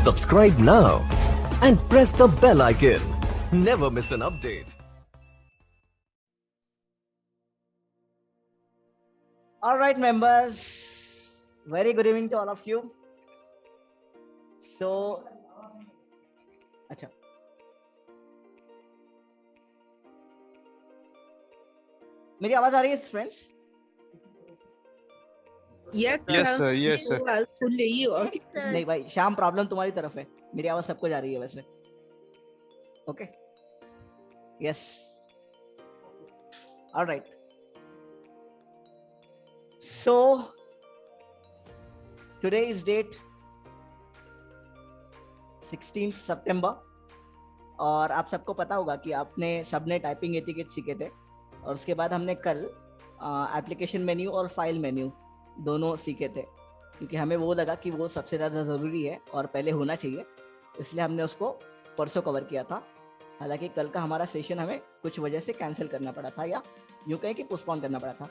Subscribe now and press the bell icon. Never miss an update. All right, members. Very good evening to all of you. So, अच्छा, मेरी आवाज आ रही है friends? Yes, sir. Yes, sir. सुन रही हो? नहीं भाई, शाम प्रॉब्लम तुम्हारी तरफ है, मेरी आवाज सबको जा रही है वैसे. Okay, yes, alright. So today is date 16 सितंबर और आप सबको पता होगा कि आपने सबने टाइपिंग एटिकेट सीखे थे और उसके बाद हमने कल एप्लीकेशन मेन्यू और फाइल मेन्यू दोनों सीखे थे, क्योंकि हमें वो लगा कि वो सबसे ज़्यादा ज़रूरी है और पहले होना चाहिए, इसलिए हमने उसको परसों कवर किया था. हालांकि कल का हमारा सेशन हमें कुछ वजह से कैंसिल करना पड़ा था, या यूँ कहें कि पोस्टपोन करना पड़ा था.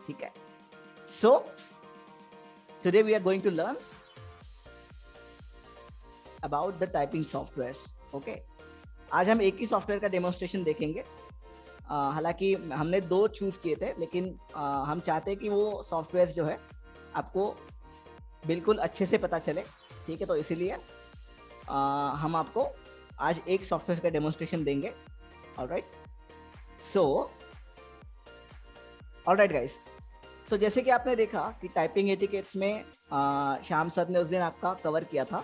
ठीक है. So today we are going to learn about the typing softwares. Okay, आज हम एक ही सॉफ्टवेयर का डेमोन्स्ट्रेशन देखेंगे. हालांकि हमने दो चूज किए थे, लेकिन हम चाहते हैं कि वो सॉफ्टवेयर जो है आपको बिल्कुल अच्छे से पता चले. ठीक है, तो इसीलिए हम आपको आज एक सॉफ्टवेयर का डेमोन्स्ट्रेशन देंगे. ऑलराइट. सो ऑलराइट गाइस, सो जैसे कि आपने देखा कि टाइपिंग एटिकेट्स में श्याम सर ने उस दिन आपका कवर किया था.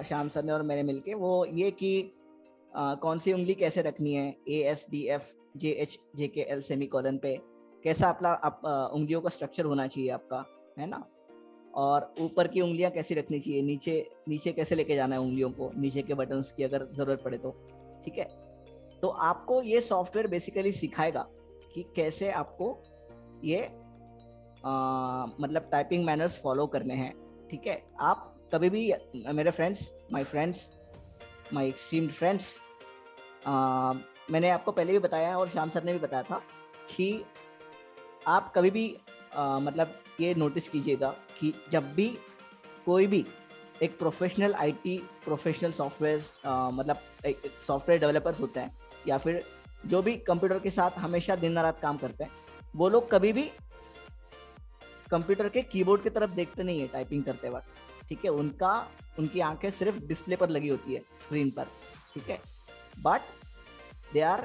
श्याम सर ने और मैंने मिलके वो ये कि कौन सी उंगली कैसे रखनी है, ASDF JHJKL सेमीकोलन पे कैसा अपना उंगलियों का स्ट्रक्चर होना चाहिए आपका, है ना, और ऊपर की उंगलियां कैसी रखनी चाहिए, नीचे नीचे कैसे लेके जाना है उंगलियों को, नीचे के बटन्स की अगर ज़रूरत पड़े तो. ठीक है, तो आपको ये सॉफ्टवेयर बेसिकली सिखाएगा कि कैसे आपको ये मतलब टाइपिंग मैनर्स फॉलो करने हैं. ठीक है, आप कभी भी मेरे फ्रेंड्स, माय एक्सट्रीम फ्रेंड्स, मैंने आपको पहले भी बताया और श्याम सर ने भी बताया था कि आप कभी भी मतलब ये नोटिस कीजिएगा कि जब भी कोई भी एक प्रोफेशनल IT प्रोफेशनल सॉफ्टवेयर मतलब सॉफ्टवेयर डेवलपर्स होते हैं या फिर जो भी कंप्यूटर के साथ हमेशा दिन रात काम करते हैं, वो लोग कभी भी कंप्यूटर के कीबोर्ड की तरफ देखते नहीं है टाइपिंग करते वक्त. ठीक है, उनकी आंखें सिर्फ डिस्प्ले पर लगी होती है, स्क्रीन पर. ठीक है, but they are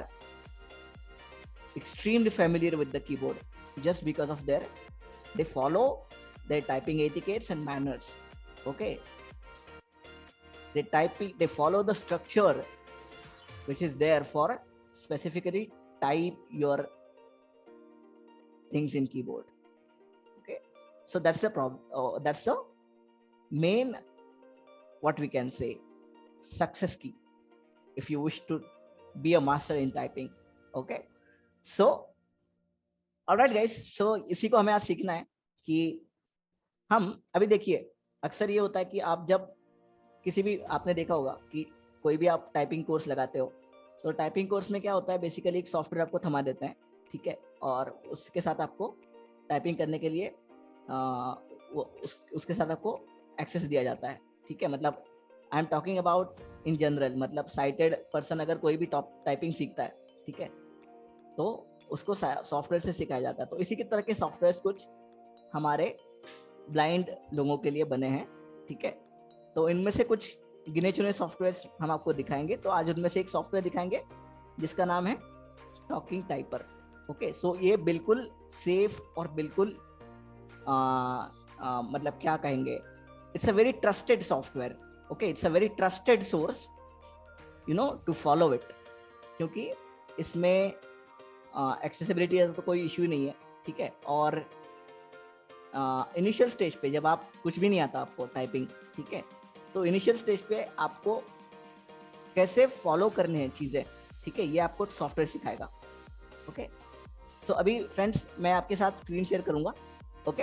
extremely familiar with the keyboard just because of they follow their typing etiquettes and manners. Okay, they follow the structure which is there for specifically type your things in keyboard. Okay, so that's the problem. That's the main, what we can say, success key if you wish to be a master in typing. Okay, so all right guys, so इसी को हमें आज सीखना है कि हम अभी देखिए, अक्सर ये होता है कि आप जब किसी भी, आपने देखा होगा कि कोई भी आप टाइपिंग कोर्स लगाते हो, तो टाइपिंग कोर्स में क्या होता है, बेसिकली एक सॉफ्टवेयर आपको थमा देते हैं. ठीक है, और उसके साथ आपको टाइपिंग करने के लिए उसके साथ आपको एक्सेस दिया जाता है. ठीक है, मतलब I am talking about in general, मतलब साइटेड पर्सन अगर कोई भी टॉप टाइपिंग सीखता है, ठीक है, तो उसको सॉफ्टवेयर से सिखाया जाता है. तो इसी की तरह के सॉफ्टवेयर्स कुछ हमारे ब्लाइंड लोगों के लिए बने हैं. ठीक है, तो इनमें से कुछ गिने चुने सॉफ्टवेयर्स हम आपको दिखाएंगे. तो आज उनमें से एक सॉफ्टवेयर दिखाएंगे जिसका नाम है टॉकिंग टाइपर. ओके, सो ये बिल्कुल सेफ और बिल्कुल मतलब क्या कहेंगे, it's a very trusted software. Okay, it's a very trusted source, you know, to follow it, क्योंकि इसमें एक्सेसिबिलिटी का तो कोई इश्यू नहीं है. ठीक है, और इनिशियल स्टेज पे जब आप कुछ भी नहीं आता आपको टाइपिंग, ठीक है, तो इनिशियल स्टेज पे आपको कैसे फॉलो करने हैं चीज़ें, ठीक है, ये आपको सॉफ्टवेयर सिखाएगा. ओके, सो अभी फ्रेंड्स मैं आपके साथ स्क्रीन शेयर करूँगा. ओके,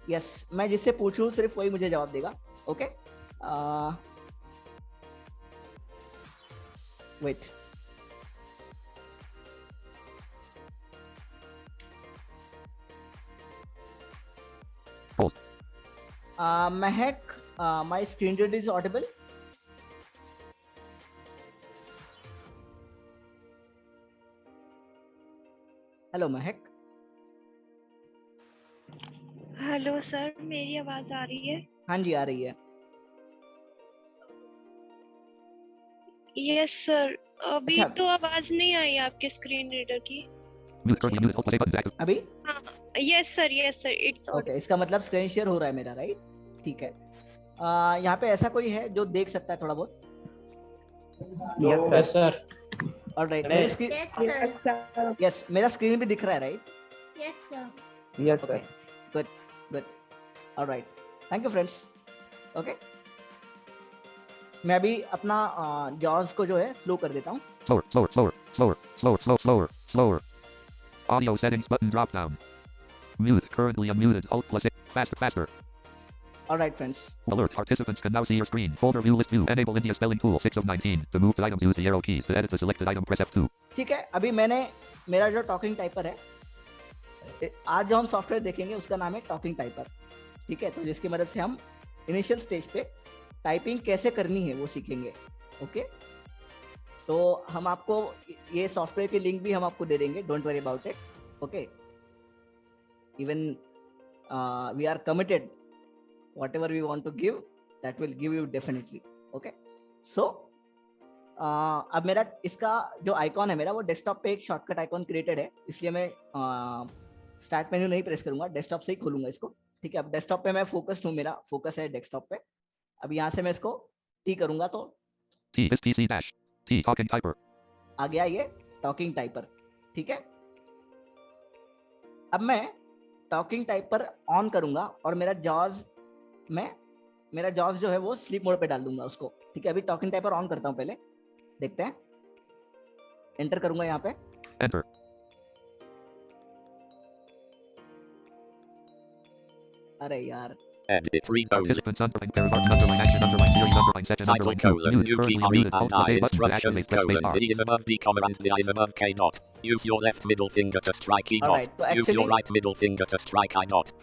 यस, मैं जिससे पूछूं सिर्फ वही मुझे जवाब देगा. Okay, wait, Mahak my screen reader is audible? Hello Mahak. Hello sir, मेरी आवाज आ रही है? हाँ जी, आ रही है। यस सर, अभी अच्छा। तो आवाज नहीं आई आपके स्क्रीन रीडर की। अभी? हाँ, यस सर, इट्स ओके, इसका मतलब स्क्रीन शेयर हो रहा है मेरा, राइट? ठीक है। यहाँ पे ऐसा कोई है जो देख सकता है थोड़ा बहुत? Yes sir. ऑलराइट, मेरी स्क्रीन, Yes, sir. यस, मेरा स्क्रीन भी दिख रहा है, right? Yes, sir. Yes okay, sir. Good good. Alright, thank you friends. Okay, मैं अभी अपना जॉज को जो है स्लो कर देता हूँ। Slower. Audio settings button drop down. Mute, currently unmuted, Alt plus A. Faster. Alright friends, Alert, participants can now see your screen. Folder view list view. Enable India spelling tool 6 of 19. To move to items, use the arrow keys. To edit the selected item, press F2. ठीक है। अभी मैंने मेरा जो talking टाइपर है, आज जो हम सॉफ्टवेयर देखेंगे उसका नाम है टॉकिंग टाइपर। ठीक है, तो जिसकी मदद से हम इनिशियल स्टेज पे टाइपिंग कैसे करनी है वो सीखेंगे। ओके, तो हम आपको ये सॉफ्टवेयर की लिंक भी हम आपको दे देंगे, don't worry about it. Okay, even we are committed, whatever we want to give, that will give you definitely. Okay, so अब मेरा इसका जो आइकॉन है मेरा, वो डेस्कटॉप पे एक शॉर्टकट आइकॉन क्रिएटेड है, इसलिए मैं स्टार्ट मेन्यू नहीं प्रेस करूंगा, डेस्कटॉप से ही खोलूंगा इसको। ठीक है, अब डेस्कटॉप पे मैं फोकस्ड हूँ, मेरा फोकस है डेस्कटॉप पे। अब यहाँ से मैं इसको टी करूंगा तो T is PC dash. T talking typer. आ गया ये टॉकिंग टाइपर। ठीक है, अब मैं टॉकिंग टाइपर ऑन करूंगा और मेरा जॉज जो है वो स्लीप मोड पे डाल दूंगा उसको। ठीक है, अभी टॉकिंग टाइपर ऑन करता हूँ, पहले देखते हैं। एंटर करूंगा यहाँ पे। Enter. अरे यार, Edit reload. Participants underline paragraph underline action underline series underline section Title underline 2. colon Mute, new key currently R E unmuted, Alt and plus I A button to instructions activate, press colon spacebar. the is above the comma and the I is above K dot. Use your left middle finger to strike E dot. Alright, so Use your actually- right middle finger to strike I dot.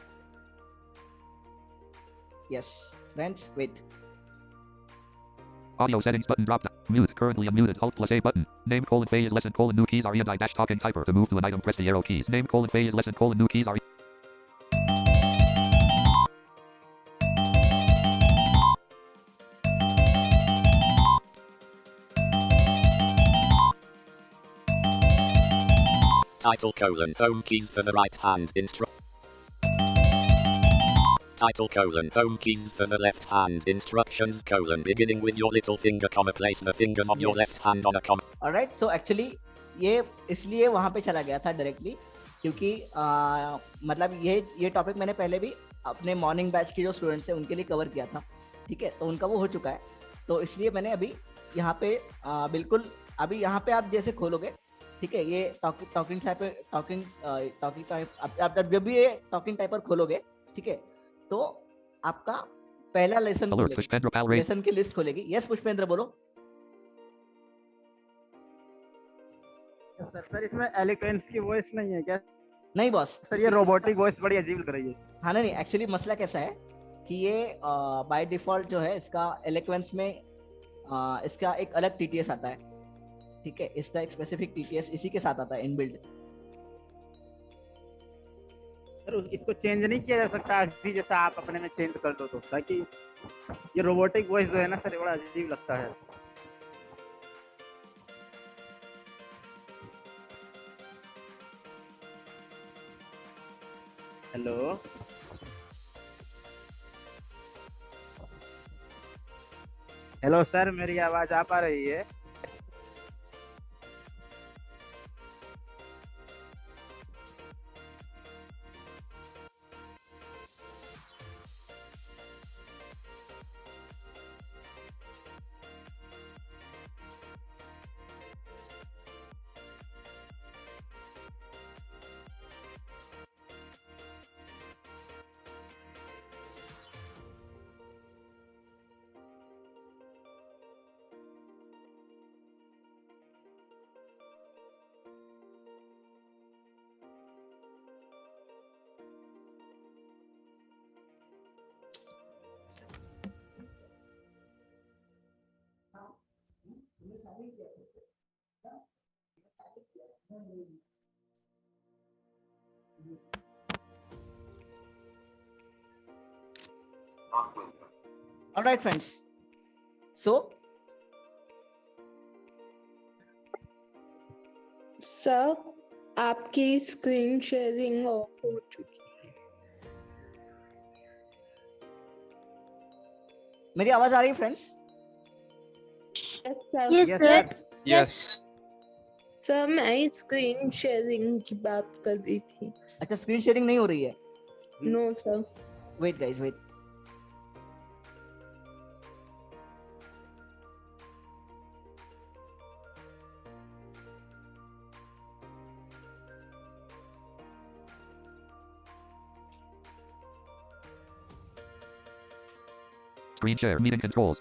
Yes friends, wait. Audio settings button drop down. Mute, currently unmuted, Alt plus A button. Name colon phase lesson colon new keys R E and I dash talking typer. To move to an item, press the arrow keys. Name colon phase lesson colon new keys R E. Title colon home keys for the right hand Title colon home keys for the left hand instructions colon beginning with your little finger comma place the fingers of your Yes. left hand on a comma. Alright, so actually ये इसलिए वहाँ पे चला गया था directly, क्योंकि मतलब ये टॉपिक मैंने पहले भी अपने मॉर्निंग बैच के जो स्टूडेंट्स हैं उनके लिए कवर किया था। ठीक है, तो उनका वो हो चुका है, तो इसलिए मैंने अभी यहाँ पे बिल्कुल अभी यहाँ पे आप जैसे खोलोगे, ठीक है, ये टॉकिंग टाइप आप जब भी ये टॉकिंग टाइपर खोलोगे, ठीक है, तो आपका पहला lesson Alert, Pushpendra Pal raise. Lesson की लिस्ट खोलेगी। यस पुष्पेंद्र, बोलो। सर इसमें एलिक्वेंस की वॉइस नहीं है क्या? नहीं बॉस, सर ये रोबोटिक वॉइस बड़ी अजीब लग रही है। हाँ नहीं, एक्चुअली मसला कैसा है कि ये बाय डिफॉल्ट जो है इसका एलोक्वेंस में इसका एक अलग टीटीएस आता है। ठीक है, इसका एक स्पेसिफिक टीटीएस इसी के साथ आता है इनबिल्ड। सर इसको चेंज नहीं किया जा सकता अभी जैसा आप अपने में चेंज कर दो तो, ताकि ये रोबोटिक वॉइस जो है ना सर, ये बड़ा अजीब लगता है। हेलो हेलो सर, मेरी आवाज आ पा रही है? All right, friends. So, sir आपकी स्क्रीन शेयरिंग ऑफ हो चुकी मेरी आवाज आ रही है फ्रेंड्स? है sir. Yes, sir. Yes. Sir मैं स्क्रीन शेयरिंग की बात कर रही थी। अच्छा, स्क्रीन शेयरिंग नहीं हो रही है? No sir. Wait guys, wait. Screen share. Meeting controls.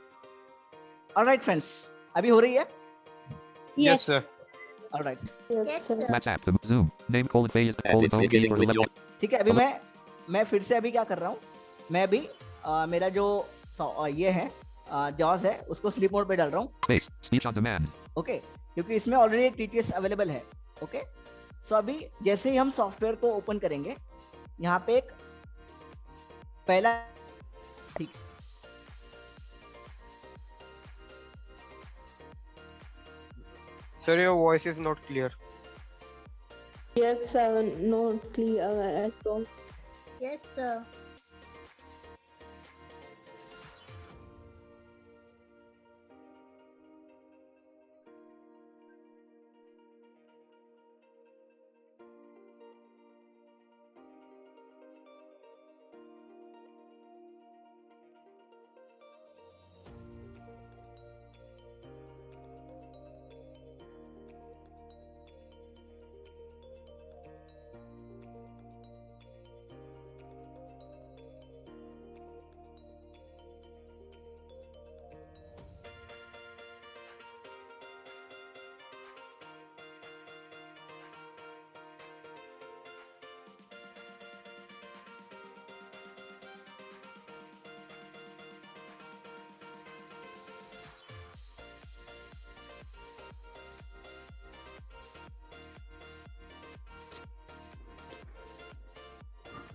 All right, friends. अभी हो रही है? Yes, sir. All right. Yes sir. WhatsApp. Zoom. Name colon phase Edit colon home keys beginning for the with your left. ठीक है, अभी मैं फिर से अभी क्या कर रहा हूँ, मैं अभी मेरा जो ये है जॉस है उसको स्लीप मोड पे डाल रहा हूँ। Space. Speech on demand. Okay, क्योंकि इसमें ऑलरेडी एक टीटीएस अवेलेबल है। ओके, सो अभी जैसे ही हम सॉफ्टवेयर को ओपन करेंगे, यहाँ पे एक पहला, ठीक, Sir, your voice is not clear. Yes sir, not clear at all. Yes, sir.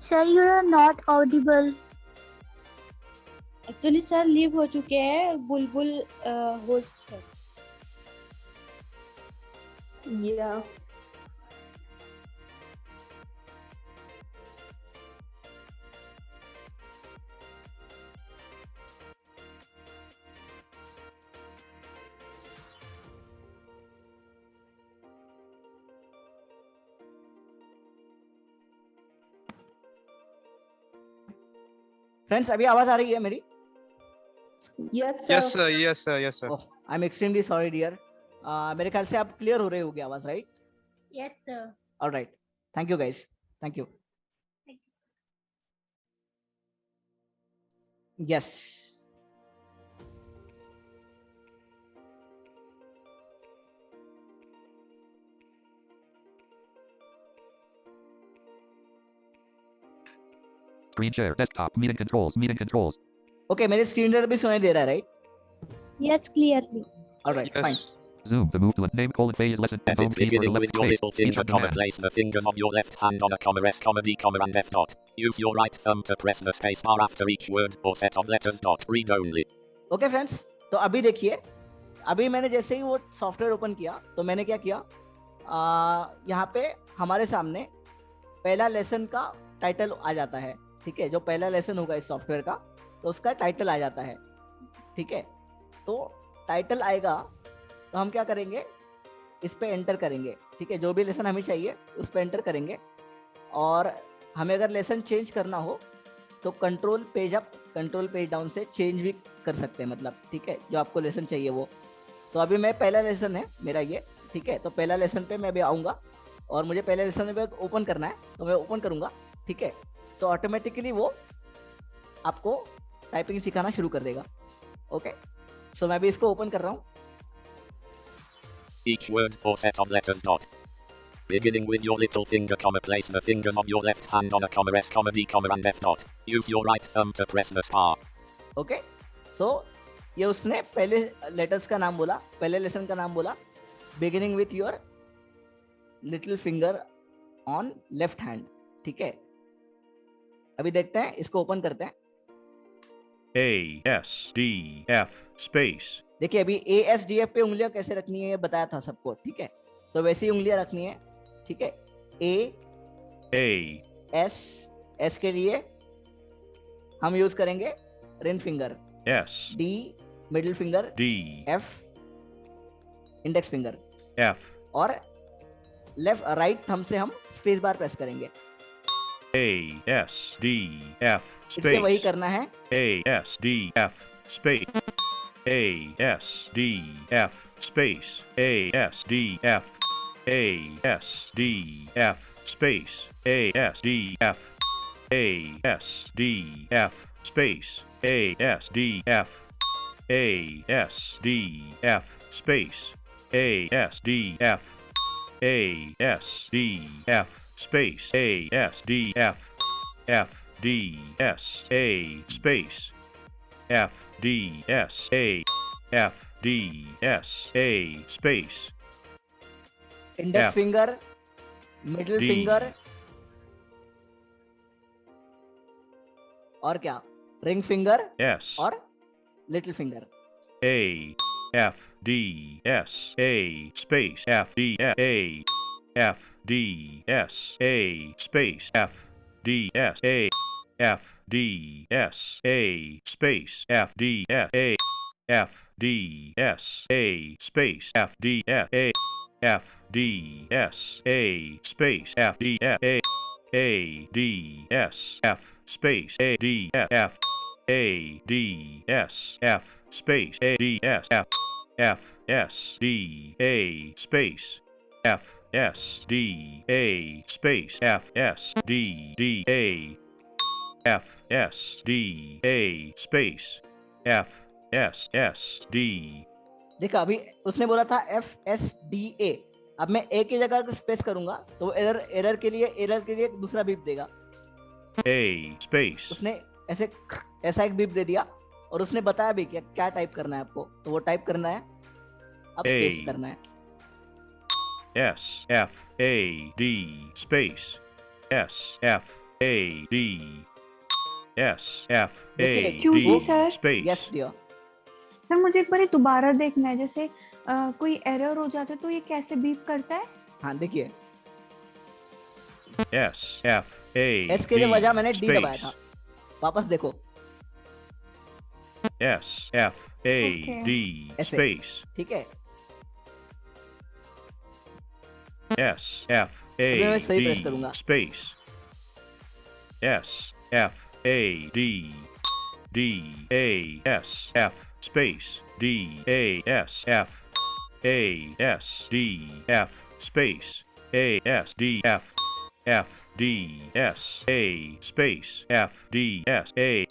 Sir, you are not audible. Actually sir leave हो चुके हैं, बुलबुल होस्ट है। या फ्रेंड्स अभी आवाज आ रही है मेरी? Yes Yes, sir. sir. Yes, sir. Yes, sir. Oh, I am extremely sorry dear. मेरे ख्याल से आप क्लियर हो रहे होगे आवाज, right? Yes, sir. Alright, thank you guys, thank you. Thank you. Yes, Screen share. Desktop. Meeting controls. Meeting controls. Okay, मेरे screen reader भी सुनाई दे रहा है, right? Yes, clearly. Alright, fine. Yes. Zoom. To move to a name colon phase lesson. Home Edit keys for the beginning left. with your Space. little Speech finger, on comma, demand. place the fingers of your left hand on a comma, S, comma, D, comma, and F dot. Use your right thumb to press the space bar after each word or set of letters dot. Read only. Okay friends, तो अभी देखिए, अभी मैंने जैसे ही वो software open किया तो मैंने क्या किया, यहाँ पे हमारे सामने पहला लेसन का टाइटल आ जाता है। ठीक है, जो पहला लेसन होगा इस सॉफ्टवेयर का तो उसका टाइटल आ जाता है। ठीक है, तो टाइटल आएगा तो हम क्या करेंगे, इस पे एंटर करेंगे। ठीक है, जो भी लेसन हमें चाहिए उस पे एंटर करेंगे, और हमें अगर लेसन चेंज करना हो तो control page up control page down से चेंज भी कर सकते हैं, मतलब ठीक है, जो आपको लेसन चाहिए वो। तो अभी मैं पहला लेसन है मेरा ये, ठीक है, तो पहला लेसन पे मैं अभी आऊँगा और मुझे पहले लेसन में ओपन करना है तो मैं ओपन करूँगा। ठीक है, तो ऑटोमेटिकली वो आपको टाइपिंग सिखाना शुरू कर देगा। ओके, सो मैं अभी इसको ओपन कर रहा हूँ। Each word or set of letters dot. Beginning with your little finger, comma, place the fingers of your left hand on a comma, S, comma, D, comma, and F dot. Use your right thumb to press the star. Okay, so ये उसने पहले letters का नाम बोला, पहले lesson का नाम बोला, beginning with your little finger on left hand, ठीक है। अभी देखते हैं, इसको ओपन करते हैं। ASDF space देखिए अभी ASDF पे उंगलियां कैसे रखनी है ये बताया था सबको, ठीक है। तो वैसी उंगलियां रखनी है, ठीक है। एस के लिए हम यूज करेंगे ring finger, S D middle finger, D F index finger, F और लेफ्ट राइट थंब से हम स्पेस बार प्रेस करेंगे। ASDF इससे वही space करना है। ASDF space ASDF space ASDF ASDF space ASDF ASDF space ASDF ASDF space ASDF ASDF space ASDF FDSA space FDSA FDSA space index F, finger, middle D. Finger, और क्या, ring finger S और little finger. A F D S A space F D A F D S A space F D S A F D S A space F D S A F D S A space F D S A F D S A space F D S A D S F space A D F A D S F space A D S F F S D A space F S D A space F S D D A F S D A space F S S D देखा अभी उसने बोला था FSDA, अब मैं ए की जगह अगर स्पेस करूंगा तो एरर के लिए दूसरा बीप देगा। A space उसने ऐसा एक बीप दे दिया और उसने बताया भी कि क्या टाइप करना है आपको, तो वो टाइप करना है, अब स्पेस A. करना है। S F A D space S F A D S F A Excuse me, D sir. space yes dear. Sir मुझे एक बार दोबारा देखना है, जैसे कोई एरर हो जाता है तो ये कैसे बीप करता है? हाँ देखिए, S F A एस के लिए वजह मैंने D डी दबाया था, space वापस देखो। S F A D ऐसे। space ठीक है, S F अभी मैं A सही प्रेस D करूंगा। space S F A D D A S F space D A S F A S D F space A S D F F D S A space F D S A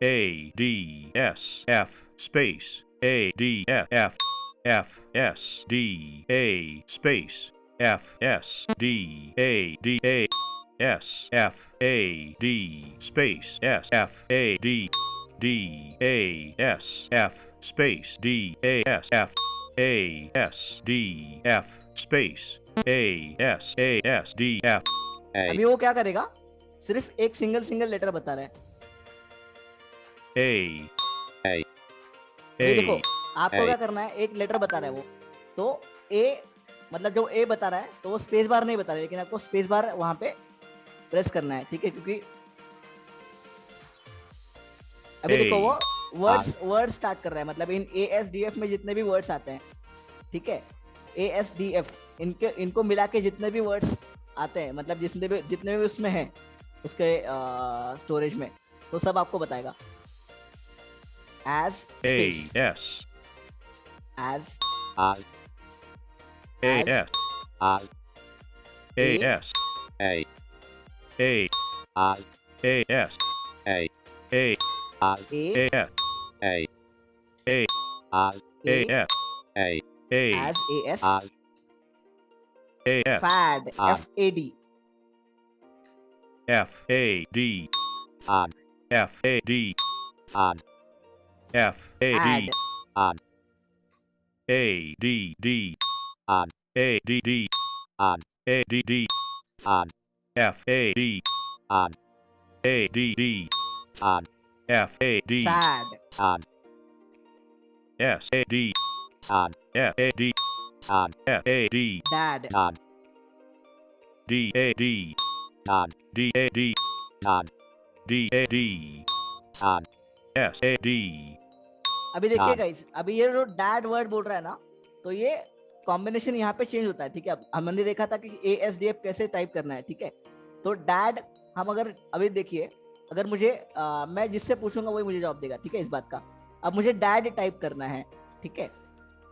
D S F space A D F F S D A space F S D A D A S F A D space S F A D D A S F space D A S F A S D F space A S D F अभी वो क्या करेगा, सिर्फ एक single letter बता रहा है। A ये देखो, आपको A. क्या करना है, एक लेटर बता रहा है वो, तो ए मतलब जो ए बता रहा है तो वो स्पेस बार नहीं बता रहा है, लेकिन आपको स्पेस बार वहां पे प्रेस करना है, ठीक है। क्योंकि अभी A. देखो वो वर्ड स्टार्ट कर रहा है, मतलब इन ASDF में जितने भी वर्ड्स आते हैं, ठीक है, ASDF इनको मिला के जितने भी वर्ड्स आते हैं, मतलब जितने भी उसमें हैं उसके स्टोरेज में, तो सब आपको बताएगा। As A S as as, A S as, A S a, A as, A S a, A as, A A S a, A as, A A S a, A as AS as, A S fad Fad. FAD F A D fad, F A D fad, F A add D add, A D D add, A D D add, A D D Fan. F A D An. A D D Fan. F A D sad, San. S A D San. F A D San. F A D dad, Nan. D A D Nan. D A D Nan. D A D San. S A D अभी देखिए Dad. Guys, अभी ये जो dad word बोल रहा है ना, तो ये कॉम्बिनेशन यहाँ पे चेंज होता है, ठीक है। अब हमने देखा था कि ASDF कैसे टाइप करना है, ठीक है। तो डैड हम अगर अभी देखिए, अगर मुझे मैं जिससे पूछूंगा वही मुझे जवाब देगा, ठीक है, इस बात का। अब मुझे डैड टाइप करना है, ठीक है,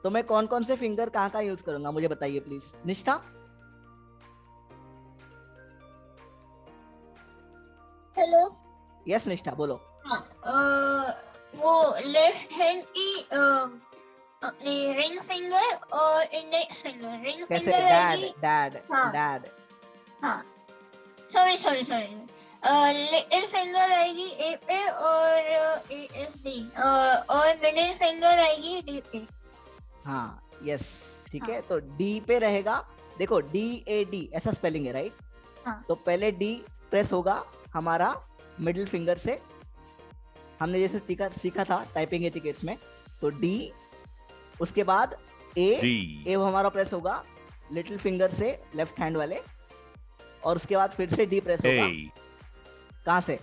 तो मैं कौन कौन से फिंगर कहाँ कहाँ यूज करूंगा, मुझे बताइए प्लीज। निष्ठा? हेलो। यस निष्ठा बोलो। हाँ, वो लेफ्ट हैंड की अपनी रिंग फिंगर और इंडेक्स फिंगर। रिंग कैसे? फिंगर डैड रहेगी। डैड हाँ। डैड हाँ, सॉरी लिटिल फिंगर आएगी ए पे और ASD और मिडिल फिंगर आएगी D पे। हाँ यस, ठीक हाँ। है। तो डी पे रहेगा, देखो DAD ऐसा स्पेलिंग है, राइट। हाँ। तो पहले डी प्रेस होगा हमारा मिडिल फिंगर से, हमने जैसे सीखा था टाइपिंग एटिकेट्स में। तो डी, उसके बाद ए वो हमारा प्रेस होगा लिटिल फिंगर से लेफ्ट हैंड वाले, और उसके बाद फिर से डी प्रेस होगा। A कहाँ से?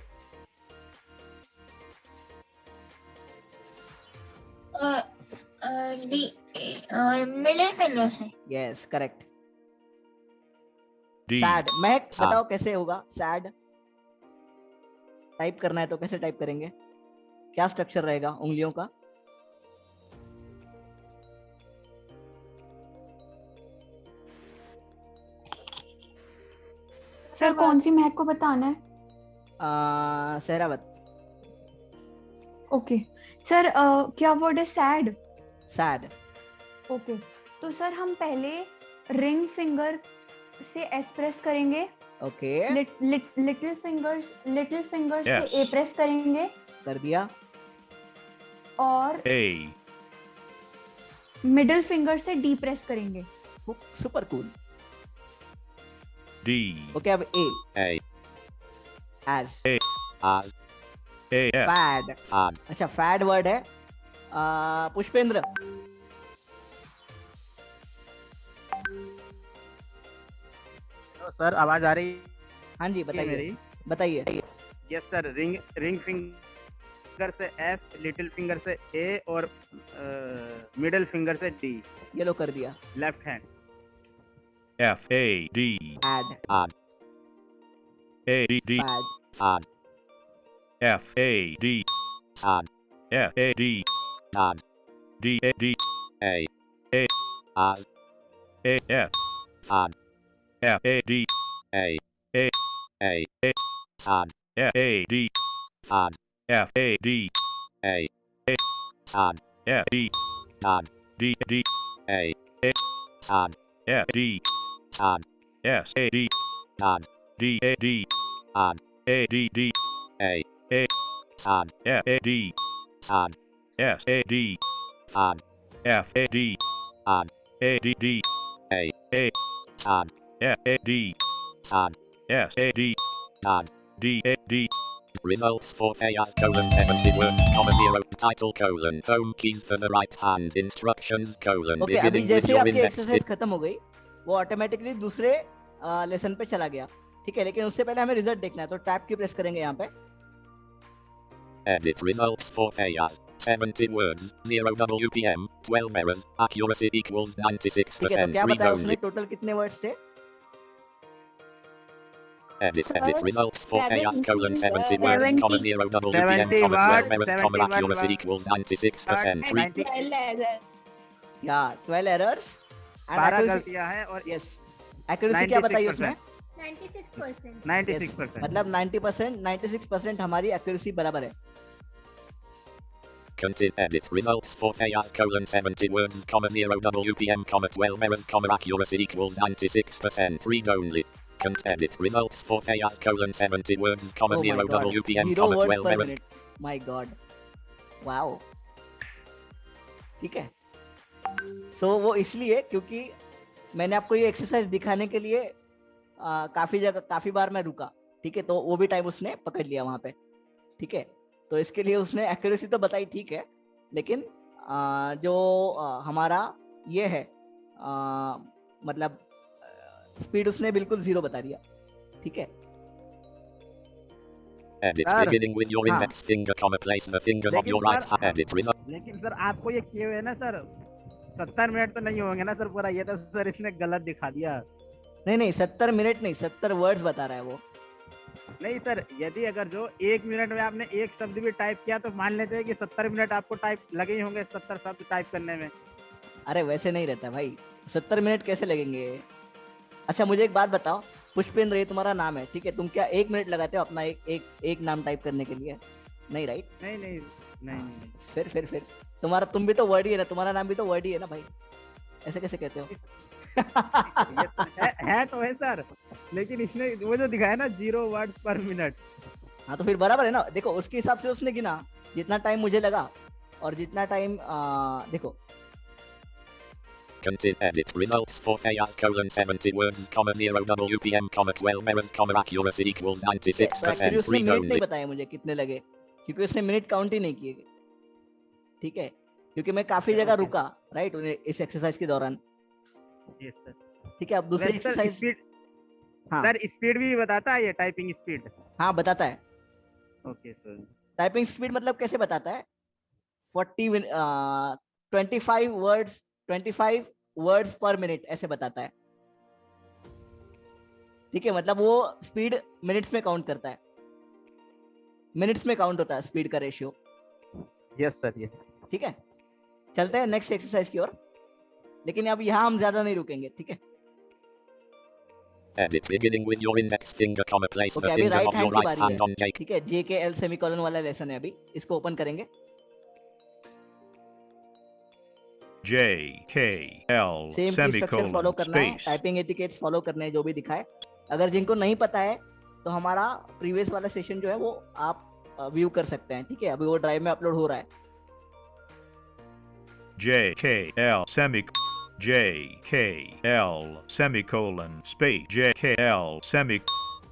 D मिडिल फिंगर से। Yes correct. D सैड, महक Sad. बताओ कैसे होगा सैड? टाइप करना है तो कैसे टाइप करेंगे, क्या स्ट्रक्चर रहेगा उंगलियों का? सर कौन सी महक को बताना है? सहरावत। ओके सर, क्या वर्ड है? सैड। सैड। ओके, तो सर हम पहले रिंग फिंगर से एस प्रेस करेंगे, ओके लिटिल फिंगर से Yes. ए प्रेस करेंगे, कर दिया। A और मिडिल फिंगर से डी प्रेस करेंगे। Super cool. D ओके अब A A. As As. A F fad. Fan. अच्छा फैड वर्ड है। पुष्पेंद्र? तो सर आवाज आ रही हाँ जी है बताइए मेरी? बताइए। यस सर, रिंग फिंगर से F, लिटिल फिंगर से A और मिडिल फिंगर से D। ये लो कर दिया। Left hand. F A D ad An. A D D fad Fan. F A D San. F A D Nan. D A D A. A. As. A F Fan. F A D A. A. A. A. San. F A D Fan. F A D A. A. San. F D Nan. D D A. A. San. F D San. S A D Nan. D A D An. A D D A. A. San. F A D San. S A D Fan. F A D An. A D D A. A. San. F A D San. S A D Nan. D A D Results for Fayaz: 70 words, 0. Title: home keys for the right hand. Instructions: okay अभी beginning with जैसे your आपकी index exercise खत्म हो गई, वो automatically दूसरे lesson पे चला गया, ठीक है। लेकिन उससे पहले हमें रिजल्ट देखना है, तो टैब की प्रेस करेंगे यहाँ पे। Edit results for Fayaz: 70 words, 0 WPM, 12 errors, accuracy equals ठीक है, तो 96%, क्या read बताया उसने only. टोटल कितने वर्ड्स थे? Edit Sir, results for Fayaz: 70 70 words, 0 WPM, 70 12 errors, 70 accuracy word. equals 96%, read. 90 या 12 एरर्स 12 गलतियां हैं और यस। एक्यूरेसी क्या बताई उसने? 96%। 96%। मतलब 90%, 96% हमारी एक्यूरेसी बराबर है। Edit results for Fayaz: 70 words, 0 WPM, 12 errors, accuracy equals 96%, read only. Edit results for Fayaz: 70 words, 0 WPM, 0 words 12 पर errors. Minute. My God, wow. ठीक है, सो वो इसलिए क्योंकि मैंने आपको ये एक्सरसाइज दिखाने के लिए काफी बार मैं रुका, ठीक है, तो वो भी टाइम उसने पकड़ लिया वहां पे, ठीक है। तो इसके लिए उसने एक्यूरेसी तो बताई, ठीक है, लेकिन जो हमारा ये है मतलब स्पीड उसने बिल्कुल 0 बता दिया, ठीक है। Edit sir beginning with your हाँ index finger, comma, place the fingers of लेकिन your right sir hand. Edit result. लेकिन सर आपको ये किए हुए है ना सर 70 मिनट तो नहीं होंगे ना सर पूरा, ये तो सर इसने गलत दिखा दिया। नहीं नहीं 70 मिनट नहीं, 70 वर्ड्स बता रहा है वो। नहीं सर, यदि अगर जो 1 मिनट में आपने एक शब्द भी टाइप किया तो मान लेते हैं कि 70 मिनट आपको टाइप लगे ही होंगे 70 शब्द टाइप करने में। अरे वैसे नहीं रहता भाई, 70 मिनट कैसे लगेंगे। अच्छा मुझे एक बात बताओ, पुष्पेंद्र ये तुम्हारा नाम है, ठीक है, तुम क्या 1 मिनट लगाते हो अपना एक नाम टाइप करने के लिए? नहीं राइट? नहीं नहीं नहीं नहीं। फिर तुम्हारा, तुम भी तो वर्ड ही है ना, तुम्हारा नाम भी तो वर्ड ही है ना भाई, ऐसे कैसे कहते हो? है तो है सर, लेकिन इसने वो जो दिखाया ना 0 वर्ड पर मिनट। हाँ तो फिर बराबर है ना। देखो उसके हिसाब से उसने गिना, जितना टाइम मुझे लगा और जितना टाइम देखो Content edit results for Fayaz colon 70 words, comma 0 WPM, comma 12 errors, comma accuracy equals actually 96%. उसने Read मिनट नहीं only. बताया मुझे कितने लगे, क्योंकि उसने मिनट काउंट ही नहीं किए, ठीक है, क्योंकि मैं काफी जगह रुका राइट इस एक्सरसाइज के दौरान, यस सर। ठीक है। अब दूसरी वैसे सर एक्सरसाइज, स्पीड, हाँ सर स्पीड भी बताता है ये, टाइपिंग स्पीड। हाँ बताता है। Okay sir. टाइपिंग स्पीड मतलब कैसे बताता है? 25 वर्ड्स पर मिनट ऐसे बताता है, ठीक है। मतलब वो स्पीड मिनट्स में काउंट करता है, मिनट्स में काउंट होता है स्पीड का रेशियो, यस सर ये। ठीक है। चलते हैं नेक्स्ट एक्सरसाइज की ओर, लेकिन अब यहाँ हम ज्यादा नहीं रुकेंगे, ठीक है। Edit beginning with your index finger, comma, place okay the अभी fingers right of hand your की right बारी hand है, on J. ठीक है। JKL सेमीकोलन वाला लेसन है, अभी इसको ओपन करेंगे। J K L सेम की स्ट्रक्चर फॉलो semicolon करना है, space टाइपिंग एटिकेट्स फॉलो करने हैं जो भी दिखाए। अगर जिनको नहीं पता है तो हमारा प्रीवियस वाला सेशन जो है वो आप व्यू कर सकते हैं, ठीक है। अभी वो ड्राइव में अपलोड हो रहा है। J K L J K L semicolon space J K L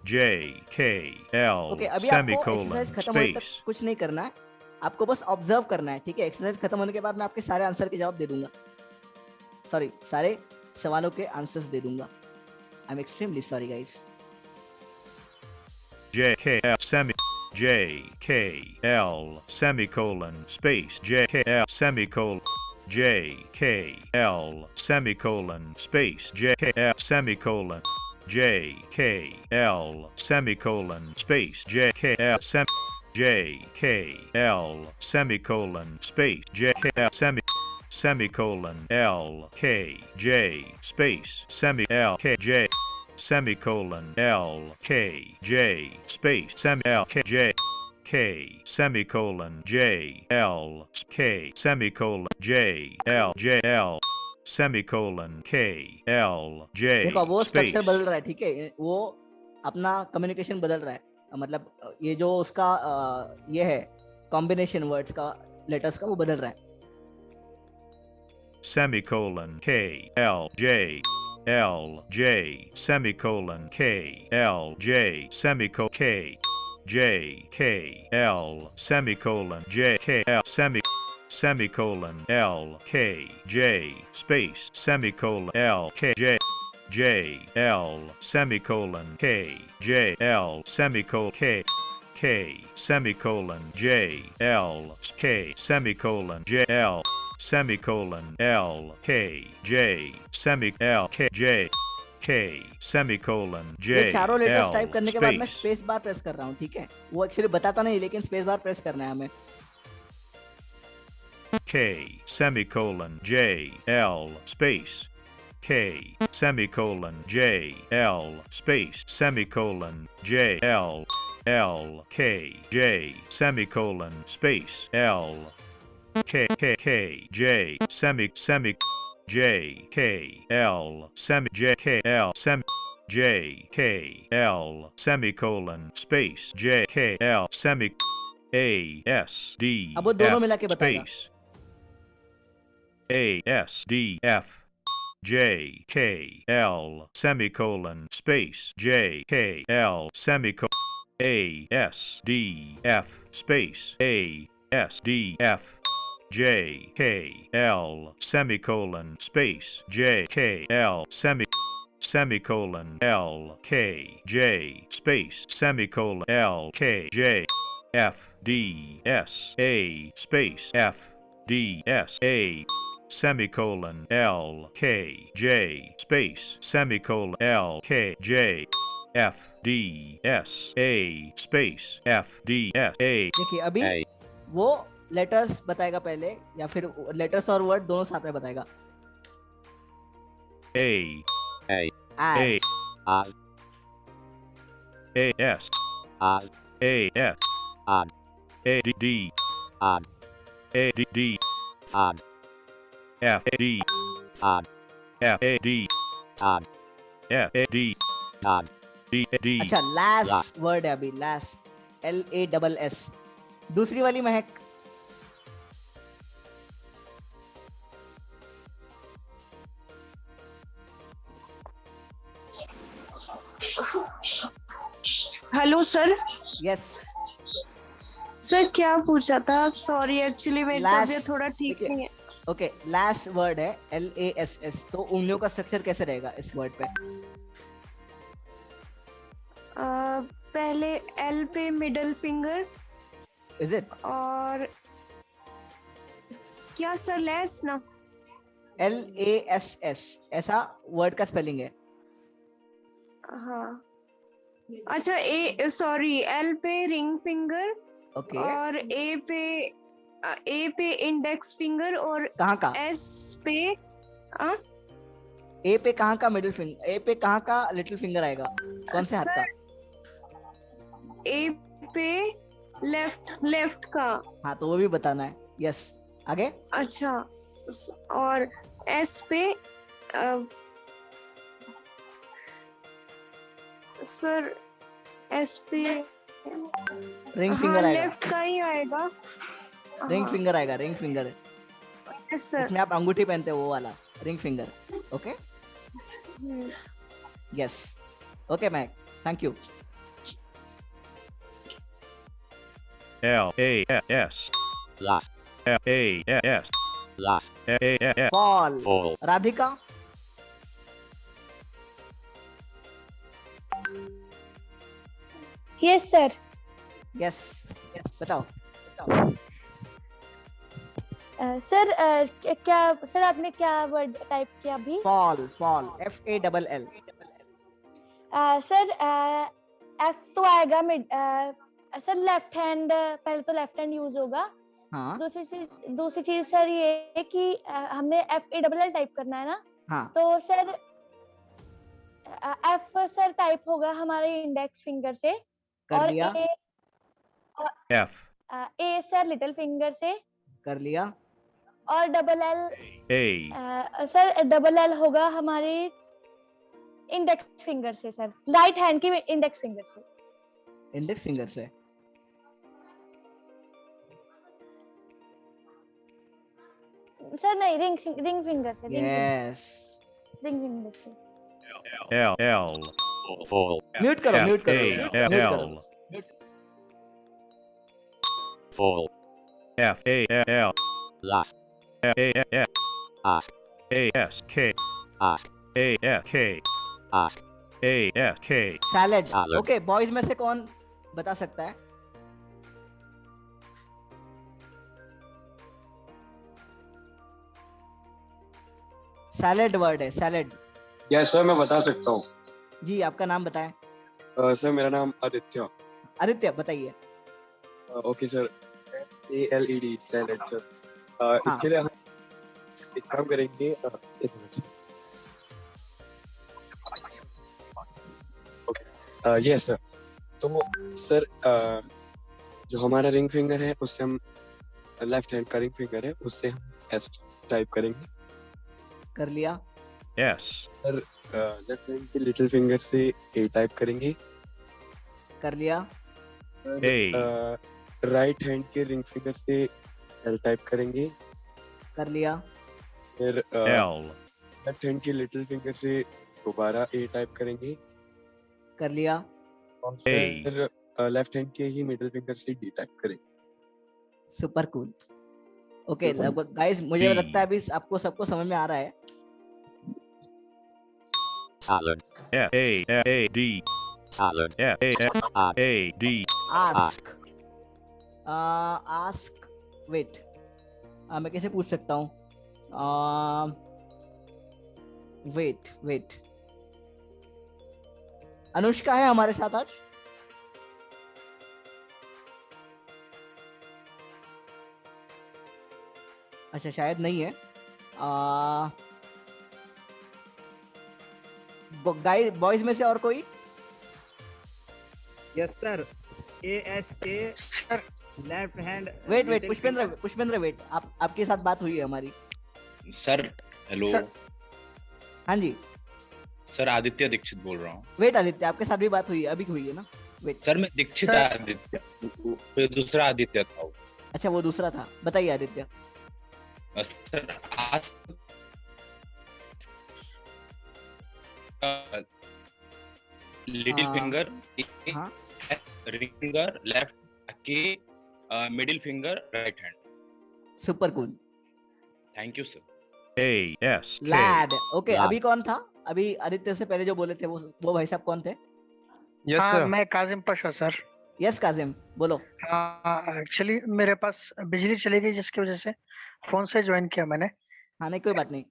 J K L okay अभी आपको semicolon एक्सरसाइज खत्म होने तक space कुछ नहीं करना है, आपको बस ऑब्जर्व करना है, ठीक है। एक्सरसाइज खत्म होने के बाद मैं आपके सारे आंसर के जवाब दे दूंगा, सॉरी सारे सवालों के आंसर्स दे दूंगा। आई am extremely sorry guys. J K L semicolon space J K L semicolon J K L semicolon space J K L semicolon J K L semicolon space J K L J K L semicolon space J K L semicolon L K J space L K J semicolon L K J space L K J K semicolon J L K semicolon J L J L semicolon K L J देखो वो structure space बदल रहा है, ठीक है। वो अपना communication बदल रहा है, मतलब ये जो उसका ये है कॉम्बिनेशन वर्ड्स का, लेटर्स का, वो बदल रहा है। semicolon K L J L J semicolon K L J semicolon K J K L semicolon J K L semicolon L K J space semicolon L K J J L semicolon K J L semicolon K semicolon J L K semicolon J L semicolon L K J L K J K semicolon J ये चारों letters L type करने के बाद मैं space space bar press कर रहा हूँ, ठीक है। वो एक्चुअली बताता नहीं, लेकिन स्पेस बार प्रेस करना है हमें। K semicolon J L space K semicolon J L space semicolon J L L K J semicolon space L K J semi J K L semi J K L semi J K L semicolon space J K L semi A S D अब वो दोनों मिला F के बताएगा। space A S D F J K L semicolon space J K L semicolon A S D F space A S D F J K L semicolon space J K L semicolon L K J space semicolon L K J F D S A space F D S A semicolon L K J space semicolon L K J F D S A space F D S A देखिए अभी A, वो letters बताएगा पहले या फिर letters और word दोनों साथ में बताएगा. A As, as, A S as, A S ad, A D D ad, A D D fad, F A D fad, F A D tad, F A D dad, D A D अच्छा last Last. Word है अभी, last LASS. दूसरी वाली महक. Hello sir. Yes. Sir क्या पूछा था? Sorry actually मेरी Last. तबीयत थोड़ा ठीक ठीक है. नहीं है. ओके लास्ट वर्ड है LASS. तो उंगलियों का स्ट्रक्चर कैसे रहेगा इस वर्ड पे? पहले एल पे मिडल फिंगर इज इट? और क्या सर लेस ना? LASS ऐसा वर्ड का स्पेलिंग है. हाँ. अच्छा ए सॉरी एल पे रिंग फिंगर ओके. और ए पे इंडेक्स फिंगर और कहाँ का? एस पे ए पे कहाँ का मिडिल फिंगर? ए पे कहाँ का लिटिल फिंगर आएगा? कौन से हाथ का? ए पे लेफ्ट का. हाँ तो वो भी बताना है. यस. आगे. अच्छा. और एस पे सर एस पे रिंग फिंगर आएगा. लेफ्ट का ही आएगा. रिंग फिंगर आएगा. Ring finger yes sir. इसमें आप अंगूठी पहनते हो वो वाला ring finger. Okay. Yes. Okay Mac. Thank you. L A S last, F A S last, F A S fall. fall, Radhika. Yes sir. Yes. बताओ. सर क्या सर आपने क्या वर्ड टाइप किया अभी? Fall. Fall FALL. Sir F तो आएगा mid. Sir left hand पहले तो लेफ्ट हैंड यूज होगा. हाँ. दूसरी चीज सर ये है कि हमने FALL टाइप करना है ना. हाँ. तो सर एफ सर टाइप होगा हमारे इंडेक्स फिंगर से. कर और लिया. F ए सर लिटिल फिंगर से. कर लिया. और double L A sir double L होगा हमारे इंडेक्स फिंगर से सर. राइट हैंड की इंडेक्स फिंगर से. इंडेक्स फिंगर से. सर नहीं रिंग फिंगर से. यस. रिंग फिंगर से. L L fall, म्यूट करो. F म्यूट A करो. म्यूट L करो. fall, F A L last, F A S ask, A S K ask, A S K ask, A S K salad. Salad. Okay boys में से कौन बता सकता है? Salad word है. Salad. Yes sir मैं बता सकता हूँ. जी आपका नाम बताएं. सर मेरा नाम आदित्य. आदित्य बताइए. Okay sir. ALED salad sir. इसके लिए हम एक काम करेंगे. एक मिनट. Okay yes sir. तो सर जो हमारा रिंग फिंगर है उससे हम लेफ्ट हैंड का रिंग फिंगर है उससे हम एस टाइप करेंगे. कर लिया. S सर लेफ्ट हैंड के लिटिल फिंगर से ए टाइप करेंगे. कर लिया. A राइट हैंड के रिंग फिंगर से एल टाइप करेंगे. कर लिया. फिर L लेफ्ट हैंड की लिटिल फिंगर से दोबारा ए टाइप करेंगे कर लिया। और फिर लेफ्ट हैंड के ही मिडिल फिंगर से डी टाइप करेंगे। Super cool. ओके गाइस, मुझे लगता है अभी आपको सबको समझ में आ रहा है। Alan. A D. Alan. A D. Ask. Ask. Wait, मैं कैसे पूछ सकता हूँ? वेट, अनुष्का है हमारे साथ आज? अच्छा, शायद नहीं है। गाइस, बॉयज में से और कोई? Yes sir, ASK left hand. Wait, Pushpendra wait, आपके साथ बात हुई है हमारी। Sir hello. हाँ जी सर, आदित्य दीक्षित बोल रहा हूँ। वेट, आदित्य आपके साथ भी बात हुई है, अभी हुई है ना? वेट सर, मैं दीक्षित आदित्य, फिर दूसरा आदित्य था वो। अच्छा, वो दूसरा था। बताइए आदित्य। सर आज little finger, ring finger left के, middle finger right hand. Super cool, thank you sir. A-S-K. Lad. Okay, Lad. अभी कौन था? अभी आदित्य से पहले जो बोले थे वो भाई साहब कौन थे? हाँ, मैं काजिम पाशा सर। यस काजिम, बोलो। हाँ, एक्चुअली मेरे पास बिजली चली गई जिसकी वजह से फोन से ज्वाइन किया मैंने। हाँ, नहीं कोई बात नहीं।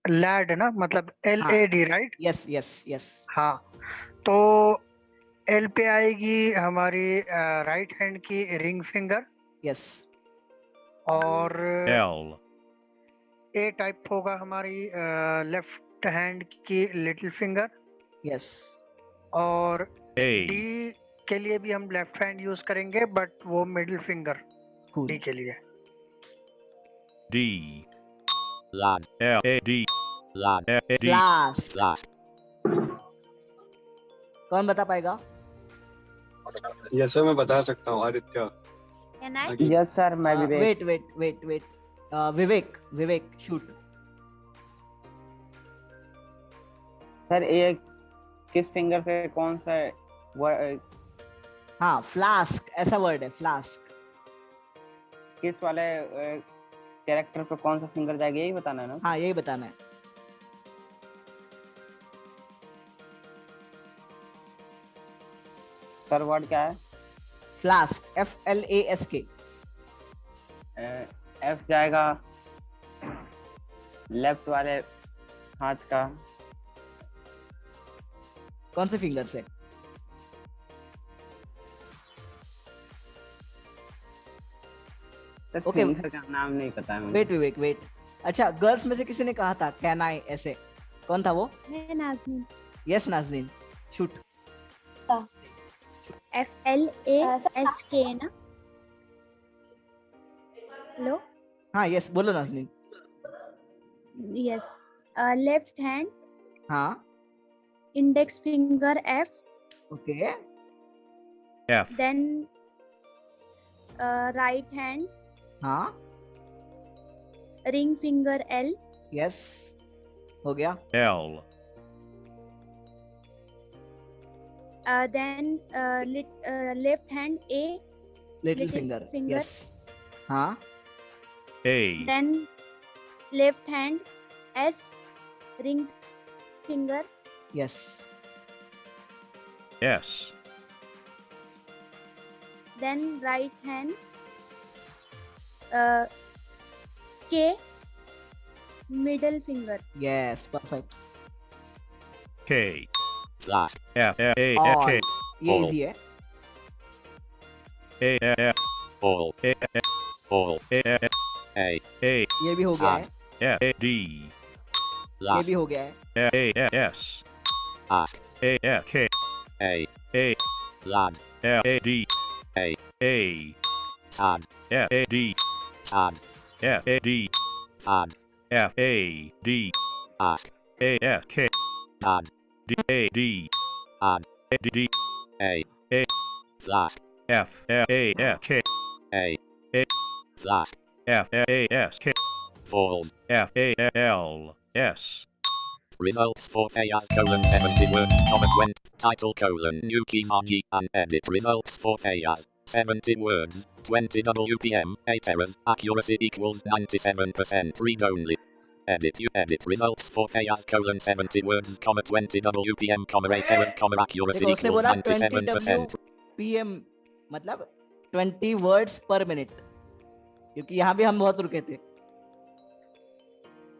लैड ना, मतलब LAD right? Yes yes yes. हाँ, तो L पे आएगी हमारी राइट हैंड की रिंग फिंगर। यस। और L. A टाइप होगा हमारी लेफ्ट हैंड की लिटिल फिंगर। यस। और A. D के लिए भी हम लेफ्ट हैंड यूज करेंगे, बट वो मिडिल फिंगर D के लिए। D. Lad. L-A-D. Lad. L-A-D. Last. Last. कौन बता पाएगा? यस सर, मैं बता सकता हूँ, आदित्य। यस सर, मैं विवेक। वेट, विवेक शूट। सर ये किस फिंगर से कौन सा हाँ, फ्लास्क ऐसा वर्ड है, फ्लास्क। किस वाले कैरेक्टर पे कौन सा फिंगर जाएगा, यही बताना है ना? हाँ, यही बताना है। सर वर्ड क्या है? Flask, FLASK। F जाएगा लेफ्ट वाले हाथ का। कौन से फिंगर से? ओके, फिंगर का नाम नहीं पता है मुझे। वेट। अच्छा, गर्ल्स में से किसी ने कहा था कैन आई ऐसे, कौन था वो? Nazneen. Yes Nazneen, shoot. FLASK ना? हेलो। हाँ यस, बोलो नाज़नीन। Yes, left hand. हाँ। Index finger F। Okay. F. Then right hand. हाँ। Ring finger L। यस, हो गया। L. Then left hand A। Little finger. Yes. हाँ। A. Then left hand S। Ring finger. Yes. S. Then right hand K, middle finger. Yes, perfect. K. Flask. F-A-F-K. ये easy है। A-F. All. All. A. ये भी हो गया है। F-A-D. ये भी हो गया है। A-S. Ask. A-F-K. A. A. Lad. L-A-D. A. A. Tad. F-A-D. Tad. F-A-D. Tad. F-A-D. Ask. A-F-K. Tad. D-A-D. Ad. A-D-D. A. A. Flask. F-F-A-S-K. A. A. Flask. F-A-S-K. Falls. F-A-L-S. Results for Fayaz: 70 words, 20. Title: new keys RG and edit. Results for Fayaz: 70 words, 20 WPM, 8 errors, accuracy equals 97%. Read only. Edit. You edit. Results for Fayaz: 70 words, 20 WPM, 8 errors, accuracy देखो उसने equals बोला 20 97%. WPM मतलब 20 words पर minute, क्योंकि यहाँ भी हम बहुत रुके थे.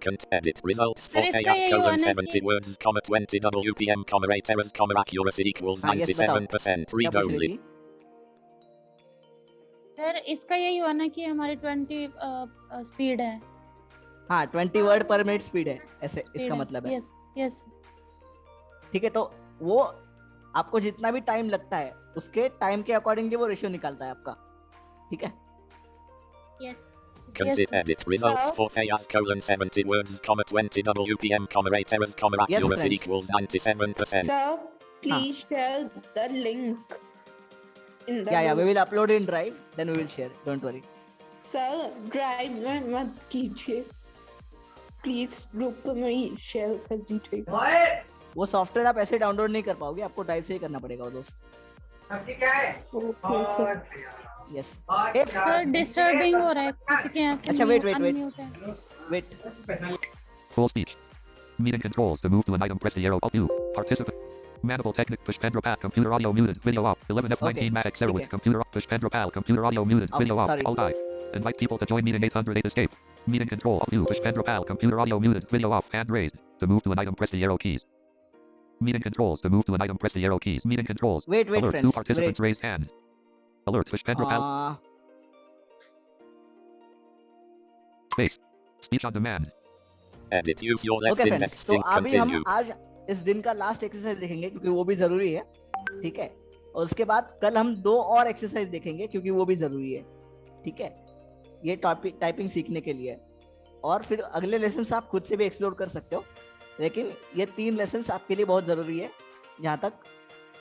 Can't edit. Results for Sir, इसका Fayaz: यही होना 70 words, 20 WPM, 8 errors, accuracy equals हाँ, yes, बताओ. 97%. क्या Read पूछ रही only. थी? सर इसका यही हुआ ना कि हमारी 20 स्पीड है. हाँ 20 वर्ड पर मिनट स्पीड है, ऐसे इसका मतलब है. Yes yes. ठीक है, तो वो आपको जितना भी टाइम लगता है उसके टाइम के अकॉर्डिंगली वो रेशियो निकालता है आपका. ठीक है. Yes. Can't edit. Results for Fayaz: 70 words, 20 WPM, 8 errors, accuracy friends. equals 97%. Sir, please share the link in the Yeah, we group. will upload in Drive, then we will share. Don't worry. Sir, drive में मत कीजिए. Please group में share कर दीजिए. वो software आप ऐसे download नहीं कर पाओगे, आपको ड्राइव से ही करना पड़ेगा वो दोस्त. Okay, sir. Yes. Sir disturbing हो रहा है किसी के यहाँ से. अच्छा वेट वेट वेट unmute है. Wait. Full speech. Meeting controls. To move to an item, press the arrow. Alt U. Participant. Maniple Technic. Push pen pal. Computer audio muted. Video off. 11F19 Matic Zero with computer off. Push pen pal. Computer audio muted. Video off. sorry. Alt I. Invite people to join meeting 808 escape. Meeting control. Alt U. Push pen pal. Computer audio muted. Video off. Hand raised. To move to an item, press the arrow keys. Meeting controls. To move to an item, press the arrow keys. Meeting controls. Wait, Alert. friends. Two participants raised hand. Alert. Push pen pal. Space. Speech on demand. Edit. Use your left Okay, index friends. तो finger. अभी हम Continue. आज इस दिन का last exercise देखेंगे क्योंकि वो भी जरूरी है. ठीक है. और उसके बाद कल हम 2 और एक्सरसाइज देखेंगे क्योंकि वो भी जरूरी है. ठीक है. ये टाइपिंग सीखने के लिए. और फिर अगले लेसन आप खुद से भी एक्सप्लोर कर सकते हो, लेकिन ये 3 लेसन आपके लिए बहुत जरूरी है जहाँ तक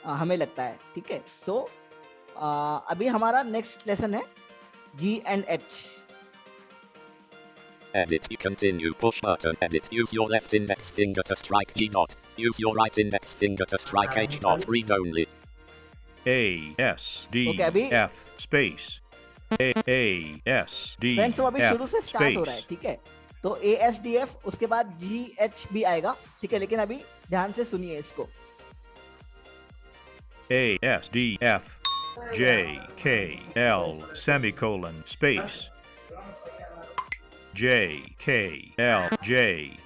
हमें लगता है. ठीक है. सो अभी हमारा नेक्स्ट लेसन है G and H. Edit. Continue. Push button. Edit. Use your left index finger to strike G dot. Use your right index finger to strike H dot. Read only. A S D Okay, अभी F space A S D friends वो अभी शुरू F से start हो रहा है. space ठीक है. तो ASDF उसके बाद GH भी आएगा. ठीक है, लेकिन अभी ध्यान से सुनिए इसको. A S D F J K L semicolon space J K L J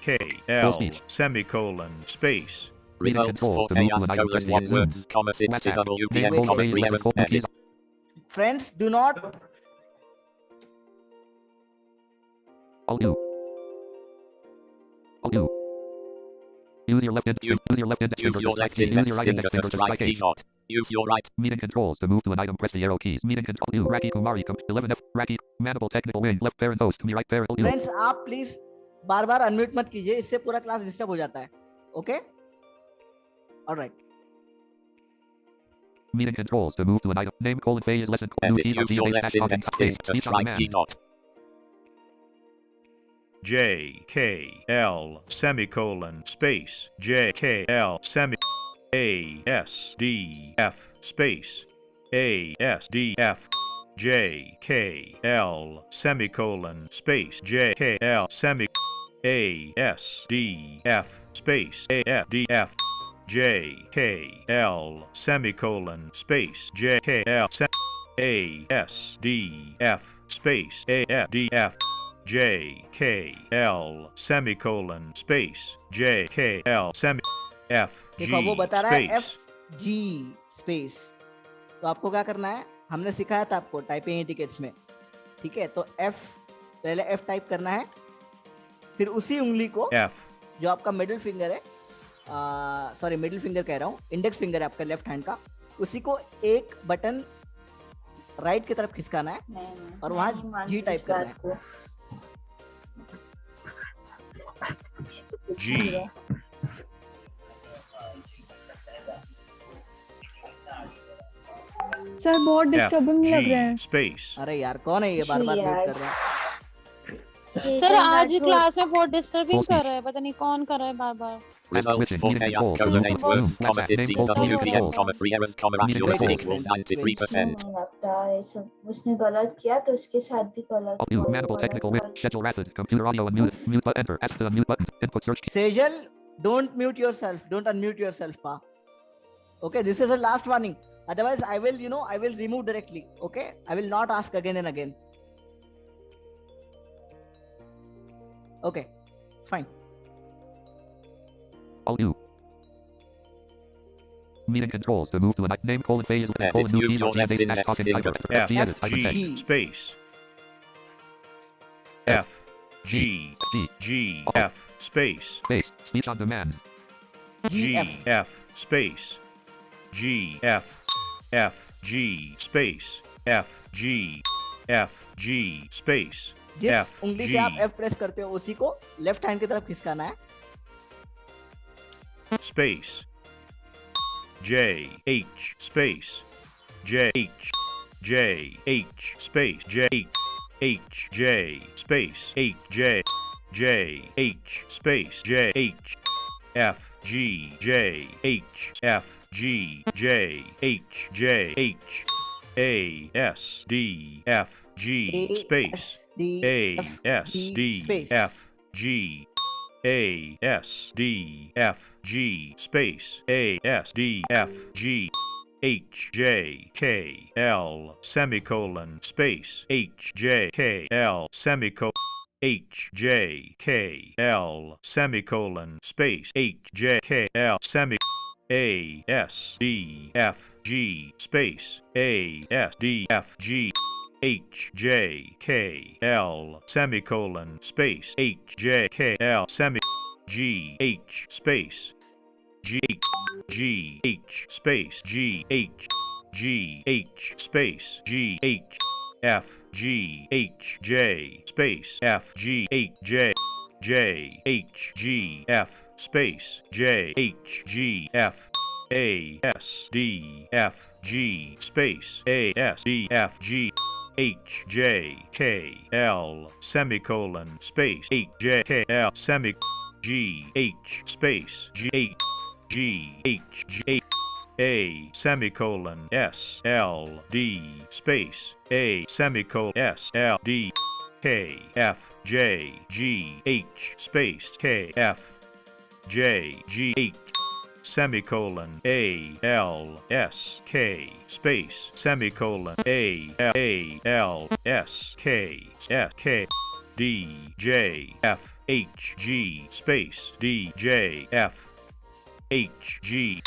K L semicolon space. Results for Fayaz: 1 words, 60 WPM, 3 errors. Edit. Friends, do not Alt U. Alt U. Use your left index. Use your left index. Use your left Use index your right finger index to finger to strike strike G H. dot. Use your right. Meeting controls. To move to an item, press the arrow keys. Meeting control. U. Raki Kumari. 11F. Raki. Maniple technical wing. Left parent host. Me right parent. U. Friends आप please bar bar unmute मत कीजिए, इससे पूरा class disturb हो जाता है. Okay. Alright. Meeting controls. To move to an item. Name colon phase lesson. New Edit. keys on Use your dash left talking index space. finger to Speech on strike G demand. dot. J K L semicolon space J K L semi A S D F space A S D F J K L semicolon space J K L semi A S D F space A S D F J K L semicolon space J K L A S D F space A S D F J K L semicolon space J K L semi F G देखो वो बता रहा है space FG space. तो आपको क्या करना है, हमने सिखाया था आपको टाइपिंग एटिकेट्स में. ठीक है. तो F पहले F टाइप करना है, फिर उसी उंगली को F जो आपका मिडिल फिंगर है, सॉरी मिडिल फिंगर कह रहा हूँ, इंडेक्स फिंगर है आपका लेफ्ट हैंड का, उसी को एक बटन राइट की तरफ खिसकाना है और वहाँ G टाइप करना है. G सर बहुत F डिस्टर्बिंग लग रहा है. G space अरे यार कौन है ये बार बार वेट कर रहा है. सर आज क्लास में बहुत डिस्टर्बिंग Full कर speech. रहा है, पता नहीं कौन कर रहा है बार बार। Results switching, for meeting chaos controls, colon remove 8 words, flat comma name 15 called WPM, controls. comma 3 errors, comma Meeting accuracy controls. equals friends 93%. लगता है सब उसने गलत किया तो उसके साथ भी गलत Alt U, हुआ, maniple वो technical गलत with schedule rapid, computer audio and music, mute button, enter, S to unmute button, input search key. Sejal, don't mute yourself, don't unmute yourself, pa. Okay, this is a last warning. Otherwise, I will remove directly. Okay, I will not ask again and again. Okay, fine. Alt U. Meeting controls to move to a name colon phase Edit, colon new use key your or left dash index talking finger. typer. F, G edit, hyphen G, text. space. F, G, G, F, space. Space, speech on demand. G, F, space. G, F, F, G, space. F, G, F, G, space. जिस F, उंगली G, से आप F press करते हो उसी को left hand की तरफ खिसकाना है. space. J, H, space. J, H, J, H, space. J, H, J, space. H, J, J, H, space. J, H, F, G, J, H, F, G, J, H, J, H, A, S, D, F, G, space. A, S, D, F, G, A, S, D, F, G, space. A, S, D, F, G, H, J, K, L, semicolon, space. H, J, K, L, semicolon. H, J, K, L, semicolon, space. H, J, K, L, semi. A, S, D, F, G, space. A, S, D, F, G. H, J, K, L, semicolon, space. H, J, K, L, semi. G, H, space. G, G, H, space. G, H, G, H, space. G, H, F, G, H, J, space. F, G, H, J, J, H, G, F, space. J, H, G, F, A, S, D, F, G, space. A, S, D, F, G, H, J, K, L, semicolon, space. H, J, K, L, semi. G, H, space. G, H, G, H, G, H, A, semicolon, S, L, D, space. A, semicolon, S, L, D, K, F, J, G, H, space. K, F, J, G, H, semicolon, A, L, S, K, space, semicolon, A, L, S, K, S, K, D, J, F, H, G, space, D, J, F, H, G,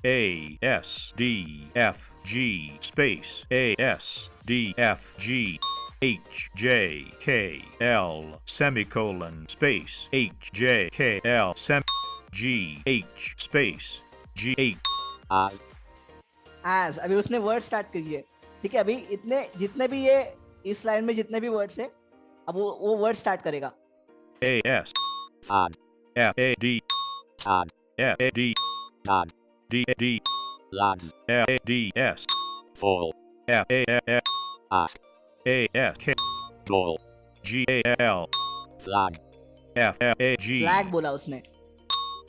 A, S, D, F, G, space, A, S, D, F, G, H, J, K, L, semicolon, space, H, J, K, L, G, H, space, G, H. As अभी उसने word start कीजिए. ठीक है, अभी इतने जितने भी ये इस लाइन में जितने भी वर्ड्स है, अब वो वर्ड स्टार्ट करेगा. A, S, F, A, D, F, A, D, D, D, Lads, F, A, D, S, fall, F, A, F, ask, A, S, K, goal, G, A, L, flag, F, F, A, G, flag बोला उसने.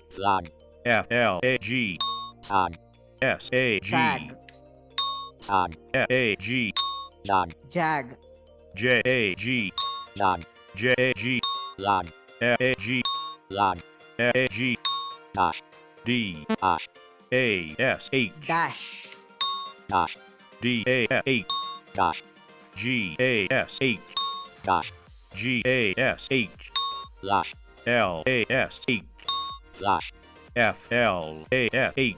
flag, F, L, A, G, tag, S, A, G, Tag. F, A, G, jag, Jag. J, A, G, jag, J, A, G, lag, F, A, G, lag, F, A, G, dash, D, ash, A, S, H, Dash. dash, D, A, F, H, dash, G, A, S, H, dash, G, A, S, H, lash, L, A, S, H, flash, F, L, A, F, H,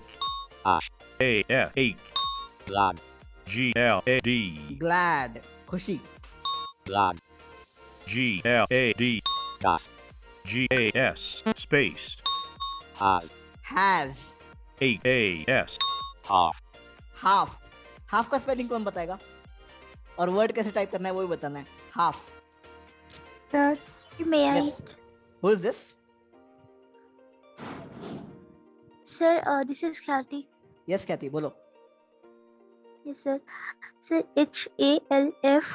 ash, A, F, H, glad, G, L, A, D, Glad. खुशी. glad, G, L, A, D, gas, G, A, S, space, has, Has. H, A, S, half, Half. Half का spelling कौन बताएगा? और word कैसे type करना है वो भी बताना है. Half. Sir, may I? Yes. Who is this? Sir, this is Khyati. Yes, Kathy, बोलो. Yes, sir. Sir, HALF,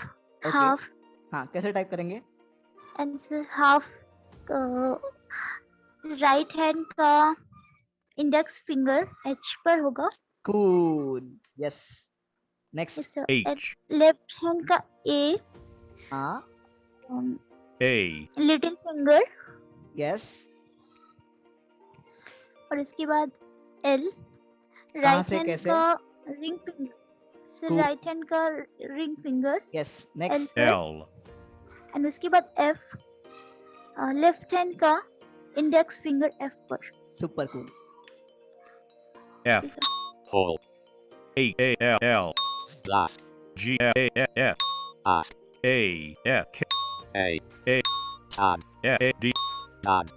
Okay. half. हाँ, कैसे टाइप करेंगे? आंसर हाफ राइट हैंड का इंडेक्स फिंगर एच पर होगा। Cool, yes. Next. Left hand का ए, हाँ, A, little finger, yes. और इसके बाद एल, कहाँ राइट से हैंड कैसे? का ring finger, sir Cool. Right hand का ring finger yes, L next. पर, L, एंड उसके बाद एफ, लेफ्ट हैंड का इंडेक्स फिंगर एफ पर। Super cool. F, Hall. A, L, L, Last. G, A, F, Ask. A, F, K, A. A, Tag. A, D, Tag.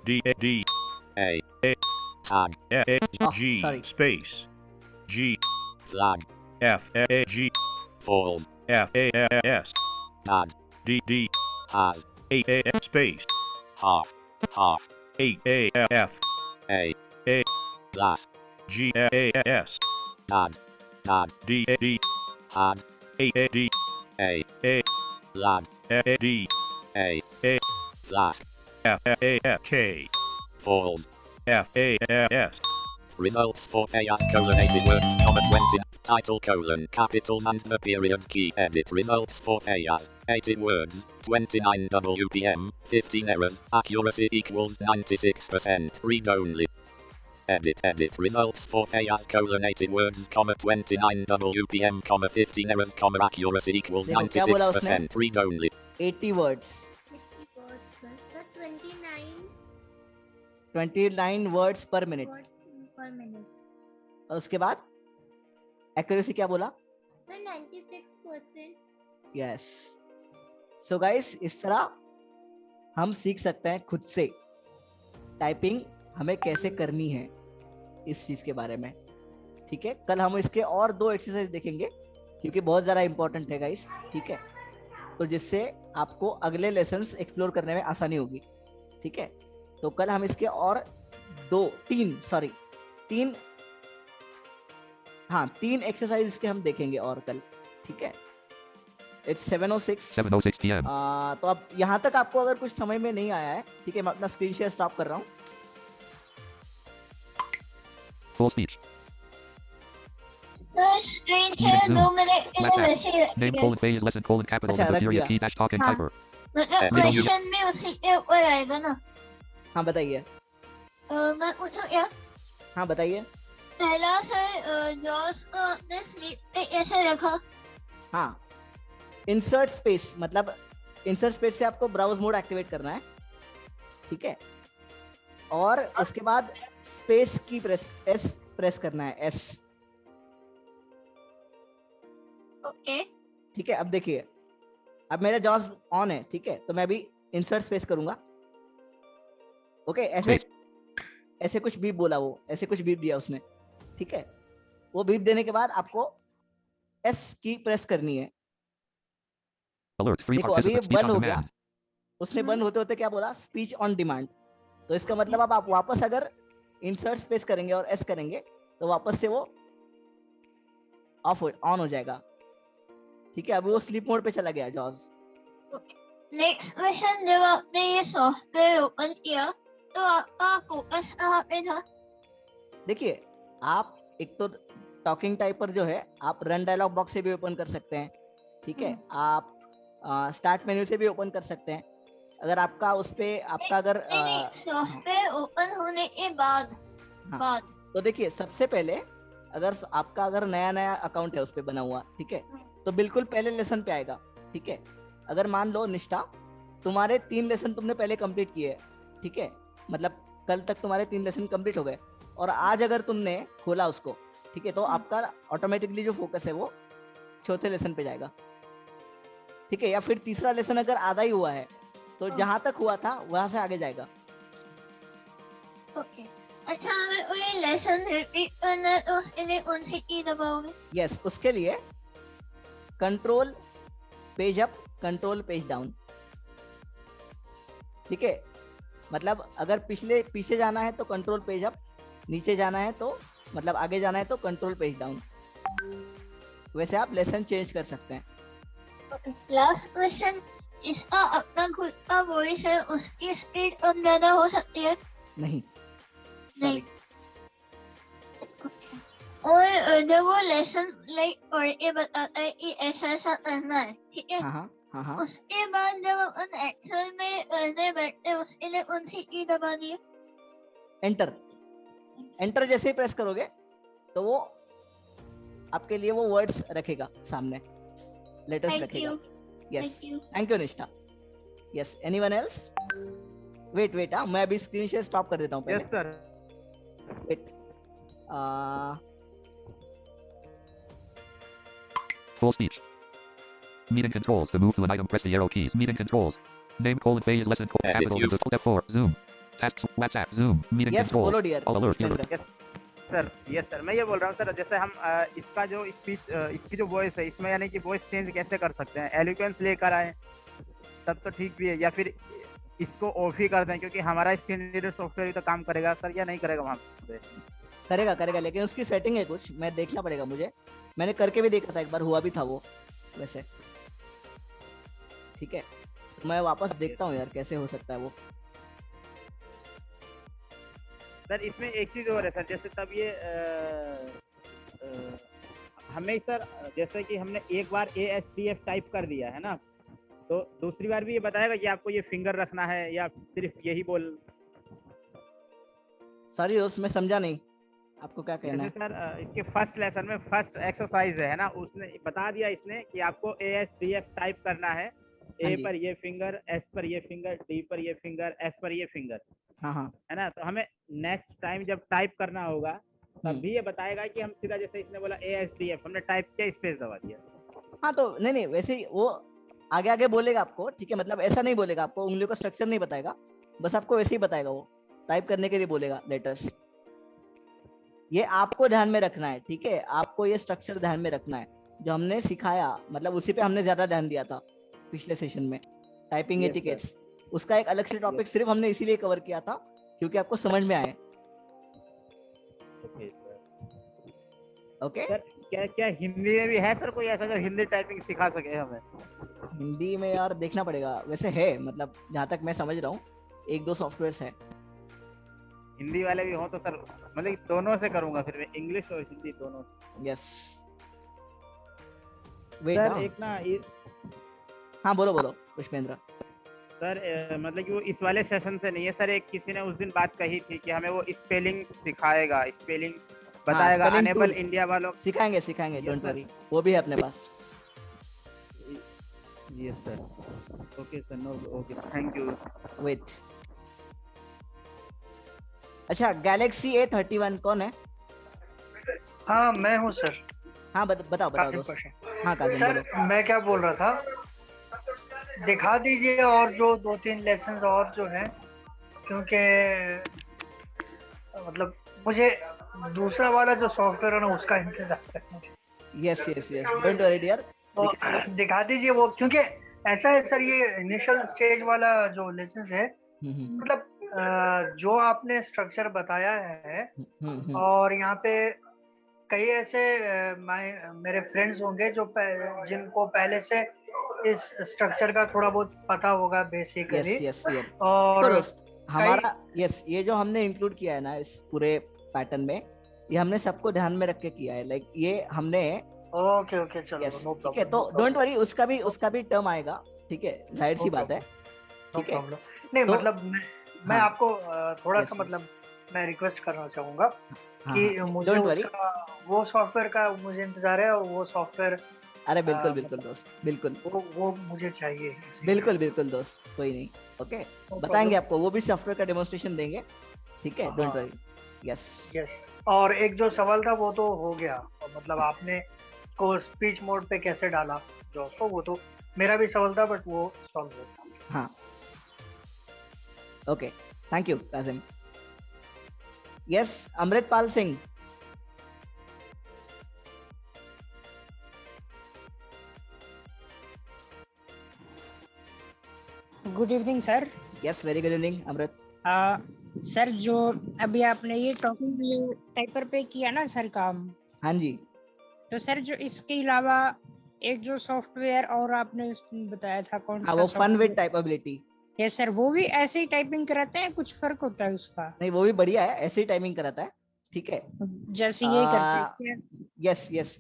D, A, D, A. A, Tag. A, Oh, G, sorry. space, G, Flag. F, A, G, Falls. F, A, S, Tag. D, D, Has. A, A, space, Half. Half. 8, A, F, A. A, Last. G, A, S, Tag. Tag. D, A, D, Had. A, A, D, A. A, Lad. A, D, A. A, Flask. F, A, F, K, Falls. F, A, S, Results for chaos colon words, comma 20, title colon, capitals and the period key edit. Results for chaos, 80 words, 29 WPM, 15 errors, accuracy equals 96%, read only. Edit. Results for chaos colon 80 words, comma 29 WPM, comma 15 errors, comma accuracy equals देखो क्या बोला उसने? 96%, read only. 80 words, 29 words पर minute, और उसके बाद accuracy क्या बोला? 96%। यस। सो गाइस, इस तरह हम सीख सकते हैं खुद से टाइपिंग हमें कैसे करनी है, इस चीज के बारे में। ठीक है, कल हम इसके और 2 एक्सरसाइज देखेंगे क्योंकि बहुत ज़्यादा इंपॉर्टेंट है गाइस। ठीक है, तो जिससे आपको अगले लेसन्स एक्सप्लोर करने में आसानी होगी। ठीक है, तो कल हम इसके और 3 एक्सरसाइज इसके हम देखेंगे और कल। ठीक है, इट्स 7:06 PM. तो अब यहाँ तक आपको अगर कुछ समझ में नहीं आया है, ठीक है, मैं अपना स्क्रीन शेयर स्टॉप कर रहा हूँ। Full speech. Screen share 2 minute के लिए वैसे ही Name colon phase lesson colon capitals अच्छा, and the रख period दिया। key dash talking हाँ। typer. मतलब क्वेश्चन में उसी के ऊपर आएगा ना। हाँ बताइए। मैं पूछूं क्या? हाँ बताइए। पहला सर जॉस को अपने स्लीप पे ऐसे रखा। हाँ, इंसर्ट स्पेस, मतलब इंसर्ट स्पेस से आपको ब्राउज मोड एक्टिवेट करना है। ठीक है, और उसके बाद स्पेस की एस प्रेस करना है, एस। ओके, ठीक है, अब देखिए, अब मेरा जॉस ऑन है। ठीक है, तो मैं अभी इंसर्ट स्पेस करूंगा। ओके, ऐसे कुछ बीप बोला, वो ऐसे कुछ बीप दिया उसने। ठीक है, वो बीप देने के बाद आपको एस की प्रेस करनी है। Alert, free देखो अभी ये participant speech बंद on हो गया, demand. उसने बंद होते होते क्या बोला? Speech on demand. तो इसका मतलब अब आप वापस अगर इंसर्ट स्पेस करेंगे और एस करेंगे तो वापस से वो ऑन हो जाएगा। ठीक है, अभी वो स्लीप मोड पे चला गया जॉस। नेक्स्ट क्वेश्चन, जब आपने ये सॉफ्टवेयर ओपन किया तो आपका फोकस कहाँ पे था? देखिए, आप एक तो टॉकिंग टाइपर जो है आप रन डायलॉग बॉक्स से भी ओपन कर सकते हैं। ठीक है, आप स्टार्ट मेन्यू से भी ओपन कर सकते हैं। अगर आपका उस पे आपका अगर सॉफ्टवेयर ओपन होने के बाद तो देखिए, सबसे पहले अगर नया अकाउंट है उस पे बना हुआ, ठीक है, तो बिल्कुल पहले लेसन पे आएगा। ठीक है, अगर मान लो निष्ठा, तुम्हारे 3 लेसन तुमने पहले कंप्लीट किए। ठीक है, मतलब कल तक तुम्हारे 3 लेसन कंप्लीट हो गए, और आज अगर तुमने खोला उसको, ठीक है, तो आपका ऑटोमेटिकली जो फोकस है वो चौथे लेसन पे जाएगा। ठीक है, या फिर तीसरा लेसन अगर आधा ही हुआ है तो जहां तक हुआ था वहां से आगे जाएगा। ओके, अच्छा, अगर कोई लेसन रिपीट करना है तो उसके लिए कौन सी की दबाओगे? यस, उसके लिए control page up, control page down. ठीक है, मतलब अगर पीछे जाना है तो कंट्रोल पेज अप, नीचे जाना है तो मतलब आगे जाना है तो कंट्रोल पेज डाउन। वैसे आप लेसन चेंज कर सकते हैं। लास्ट क्वेश्चन, इसका अपना खुद का वॉइस है, उसकी स्पीड कम ज्यादा हो सकती है? नहीं। नहीं। और जब वो लेसन लाइक पढ़ के बताता है कि ऐसा ऐसा करना है, ठीक है, हाँ। उसके बाद जब अपन एक्सेल में करने बैठते हैं उसके लिए कौन सी की दबानी है? एंटर जैसे ही प्रेस करोगे तो वो आपके लिए वो वर्ड्स रखेगा सामने, लेटर्स Thank रखेगा। you. Yes, Thank you. Thank you Nishtha. Yes, anyone else? Wait, हाँ मैं अभी स्क्रीन शेयर स्टॉप कर देता हूँ पहले। Yes sir. Wait, Full speech. Meeting controls. To move to an item, press the arrow keys. Meeting controls. Name, phase, lesson, Edit capitals of the step 4. Zoom. Tasks, WhatsApp, Zoom. Meeting Yes, controls. follow dear. All alert. Yes sir, मैं ये बोल रहा हूँ sir, जैसे हम इसका जो speech, इसकी जो वॉइस है, इसमें यानी कि वॉइस चेंज कैसे कर सकते हैं? एलोक्वेंस लेकर आए तब तो ठीक भी है, या फिर इसको ऑफ ही कर दें, क्योंकि हमारा स्क्रीन रीडर सॉफ्टवेयर ही तो काम करेगा सर, या नहीं करेगा वहाँ पे? करेगा, लेकिन उसकी सेटिंग है कुछ, मैं देखना पड़ेगा मुझे। मैंने करके भी देखा था एक बार, हुआ भी था वो वैसे। ठीक है, तो मैं वापस देखता हूँ यार कैसे हो सकता है वो। सर इसमें एक चीज और है सर, जैसे तब ये हमें सर, जैसे कि हमने एक बार ASDF टाइप कर दिया है ना, तो दूसरी बार भी ये बताएगा कि आपको ये फिंगर रखना है या सिर्फ यही बोल? सॉरी दोस्त, मैं समझा नहीं आपको क्या कहना है। सर इसके फर्स्ट लेसन में फर्स्ट एक्सरसाइज है ना, उसने बता दिया इसने कि आपको ASDF टाइप करना है। A पर ये फिंगर, S पर ये फिंगर, D पर ये फिंगर, F पर ये फिंगर, हाँ है ना। तो हमें नेक्स्ट टाइम जब टाइप करना होगा तब भी ये बताएगा कि हम सीधा, जैसे इसने बोला ASDF, हमने टाइप किया, स्पेस दबा दिया। हाँ तो नहीं, वैसे ही वो आगे बोलेगा आपको, ठीक है, मतलब ऐसा नहीं बोलेगा आपको, उंगलियों का स्ट्रक्चर नहीं बताएगा, बस आपको वैसे ही बताएगा, वो टाइप करने के लिए बोलेगा लेटर्स। ये आपको ध्यान में रखना है, ठीक है, आपको ये स्ट्रक्चर ध्यान में रखना है जो हमने सिखाया, मतलब उसी पे हमने ज्यादा ध्यान दिया था पिछले सेशन में, टाइपिंग एटिकेट्स। उसका एक अलग से टॉपिक सिर्फ हमने इसीलिए कवर किया था क्योंकि आपको समझ में आए। ओके सर, क्या हिंदी में भी है सर कोई ऐसा जो हिंदी टाइपिंग सिखा सके हमें? हिंदी में यार देखना पड़ेगा, वैसे है, मतलब जहाँ तक मैं समझ रहा हूँ 1-2 सॉफ्टवेयर्स है हिंदी वाले भी हो तो सर, मतलब दोनों से करूंगा फिर मैं, इंग्लिश और हिंदी दोनों। यस। सर एक ना हाँ बोलो पुष्पेंद्र। सर मतलब कि वो इस वाले सेशन से नहीं है सर, एक किसी ने उस दिन बात कही थी कि हमें वो स्पेलिंग सिखाएगा, स्पेलिंग बताएगा, अनेबल इंडिया वालों। सिखाएंगे, डोंट वरी, वो भी है अपने पास। Yes sir, okay sir, no okay, thank you. Wait, अच्छा गैलेक्सी A31 कौन है? हाँ मैं हूँ सर। हाँ बताओ दोस्त। हाँ काजिम सर, मैं क्या बोल रहा था, दिखा दीजिए और जो 2-3 लेसन्स और जो हैं, क्योंकि मतलब मुझे दूसरा वाला जो सॉफ्टवेयर है ना उसका इंतजार करना। यस डोंट वरी डियर, दिखा दीजिए वो, क्योंकि ऐसा है सर, ये इनिशियल स्टेज वाला जो लेसन्स है, मतलब जो आपने स्ट्रक्चर बताया है, और यहाँ पे कई ऐसे मेरे फ्रेंड्स होंगे जो जिनको पहले से इस स्ट्रक्चर का थोड़ा बहुत पता होगा बेसिकली। यस और तो दोस्त हमारा ये जो हमने इंक्लूड किया है ना इस पूरे पैटर्न में, ये हमने सबको ध्यान में रख के किया है, लाइक ये हमने ओके चलो नो ठीक है, तो डोंट वरी, उसका भी टर्म आएगा, ठीक है, जाहिर सी बात है, ठीक है। नहीं तो, मतलब मैं आपको थोड़ा सा मतलब मैं रिक्वेस्ट करना चाहूंगा कि मुझे वो सॉफ्टवेयर का मुझे इंतजार है, और वो सॉफ्टवेयर, अरे बिल्कुल दोस्त, बिल्कुल वो मुझे चाहिए। बिल्कुल दोस्त, कोई नहीं, ओके, बताएंगे आपको, वो भी सॉफ्टवेयर का डेमोन्स्ट्रेशन देंगे, ठीक है, डोंट वरी। यस। और एक जो सवाल था वो तो हो गया, मतलब आपने को स्पीच मोड पे कैसे डाला जो, तो वो तो मेरा भी सवाल था, बट वो सॉल्व हो गया। हाँ okay, thank you Kazim. Yes, Amritpal Singh. Good evening sir. Yes, very good evening Amrit. Sir जो अभी आपने ये टॉकिंग टाइपर पे किया ना सर काम, हाँ जी, तो सर जो इसके अलावा एक जो सॉफ्टवेयर और आपने उस दिन बताया था कौन हाँ सा वो fun with software? Typability. Yes sir, वो भी ऐसे ही टाइपिंग कराते हैं, कुछ फर्क होता है उसका? नहीं वो भी बढ़िया है, ऐसे ही टाइमिंग कराता है, ठीक है। जैसे ये करते हैं क्या? यस यस